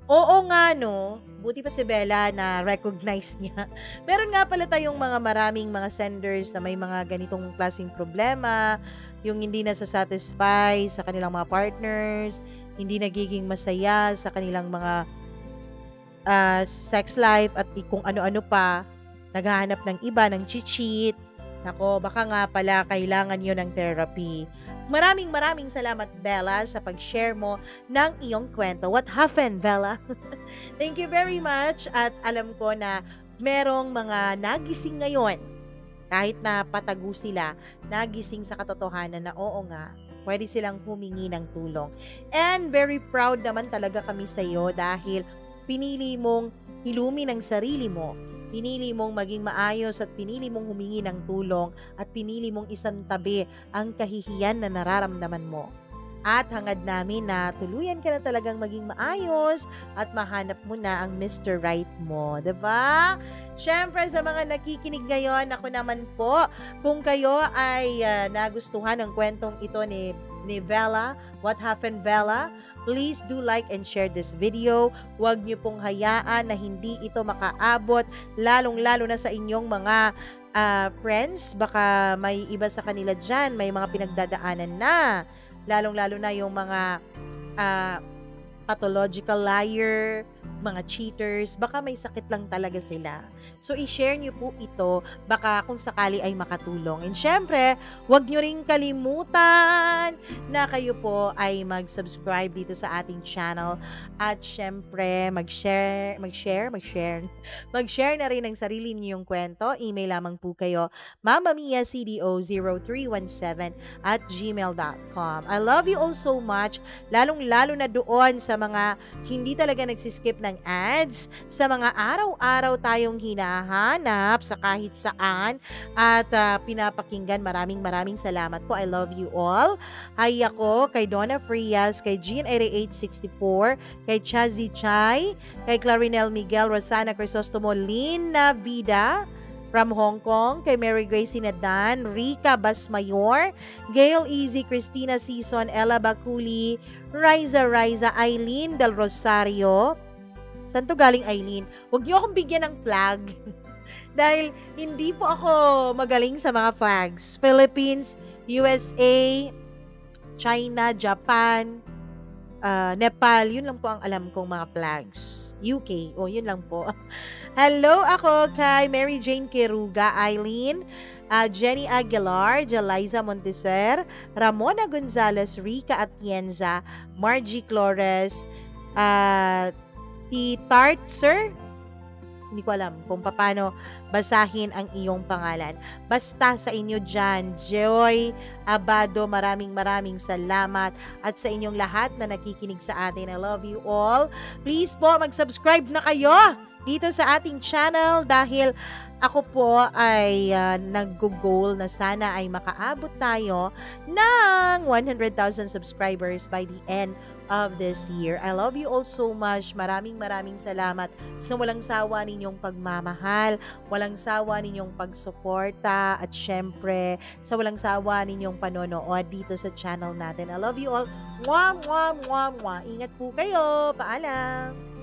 Speaker 1: Oo nga no, buti pa si Bella na recognize niya. Meron nga pala tayong maraming mga senders na may mga ganitong klaseng problema, yung hindi nasa-satisfy sa kanilang mga partners, hindi nagiging masaya sa kanilang mga sex life at kung ano-ano pa, naghahanap ng iba, ng cheat. Nako, baka nga pala kailangan yun ng therapy. Maraming salamat, Bella, sa pag-share mo ng iyong kwento. What happened, Bella? Thank you very much at alam ko na merong mga nagising ngayon. Kahit na patago sila, nagising sa katotohanan na oo nga, pwede silang humingi ng tulong. And very proud naman talaga kami sa iyo dahil pinili mong hilumin ang sarili mo. Pinili mong maging maayos at pinili mong humingi ng tulong at pinili mong isantabi ang kahihiyan na nararamdaman mo. At hangad namin na tuluyan ka na talagang maging maayos at mahanap mo na ang Mr. Right mo. Diba? Siyempre sa mga nakikinig ngayon, ako naman po, kung kayo ay nagustuhan ng kwentong ito ni Bella, What Happened Bella, please do like and share this video. Huwag niyo pong hayaan na hindi ito makaabot, lalong-lalo na sa inyong mga friends. Baka may iba sa kanila dyan, may mga pinagdadaanan na. Lalong-lalo na yung mga pathological liar, mga cheaters, baka may sakit lang talaga sila. So, i-share nyo po ito, baka kung sakali ay makatulong. And syempre, huwag nyo rin kalimutan na kayo po ay mag-subscribe dito sa ating channel. At syempre, mag-share na rin ang sarili ninyong kwento. Email lamang po kayo, mamamiacdo0317@gmail.com. I love you all so much, lalong-lalo na doon sa mga hindi talaga nagsiskip ng ads, sa mga araw-araw tayong hinahanap sa kahit saan at pinapakinggan. Maraming salamat po. I love you all. Hi ako kay Donna Frias, kay Jean8864, kay Chazi Chai, kay Clarinel Miguel, Rosana Crisostomo, Lina Vida from Hong Kong, kay Mary Gracie Nadan, Rica Basmayor, Gail Easy, Christina Season, Ella Baculi, Riza, Eileen Del Rosario. Saan to galing, Eileen? Huwag niyo akong bigyan ng flag. Dahil hindi po ako magaling sa mga flags. Philippines, USA, China, Japan, Nepal, yun lang po ang alam kong mga flags. UK, yun lang po. Hello ako kay Mary Jane Queruga, Eileen, Jenny Aguilar, Jeliza Monteser, Ramona Gonzalez, Rica Atienza, Margie Flores, Tart, sir? Hindi ko alam kung paano basahin ang iyong pangalan. Basta sa inyo dyan, Joy Abado, maraming salamat. At sa inyong lahat na nakikinig sa atin, I love you all. Please po, mag-subscribe na kayo dito sa ating channel dahil ako po ay nag-goal na sana ay makaabot tayo ng 100,000 subscribers by the end of this year. I love you all so much. Maraming salamat sa walang sawa ninyong pagmamahal, walang sawa ninyong pagsuporta, at syempre sa walang sawa ninyong panonood dito sa channel natin. I love you all. Mwah, mwah, mwah, mwah. Ingat po kayo. Paalam.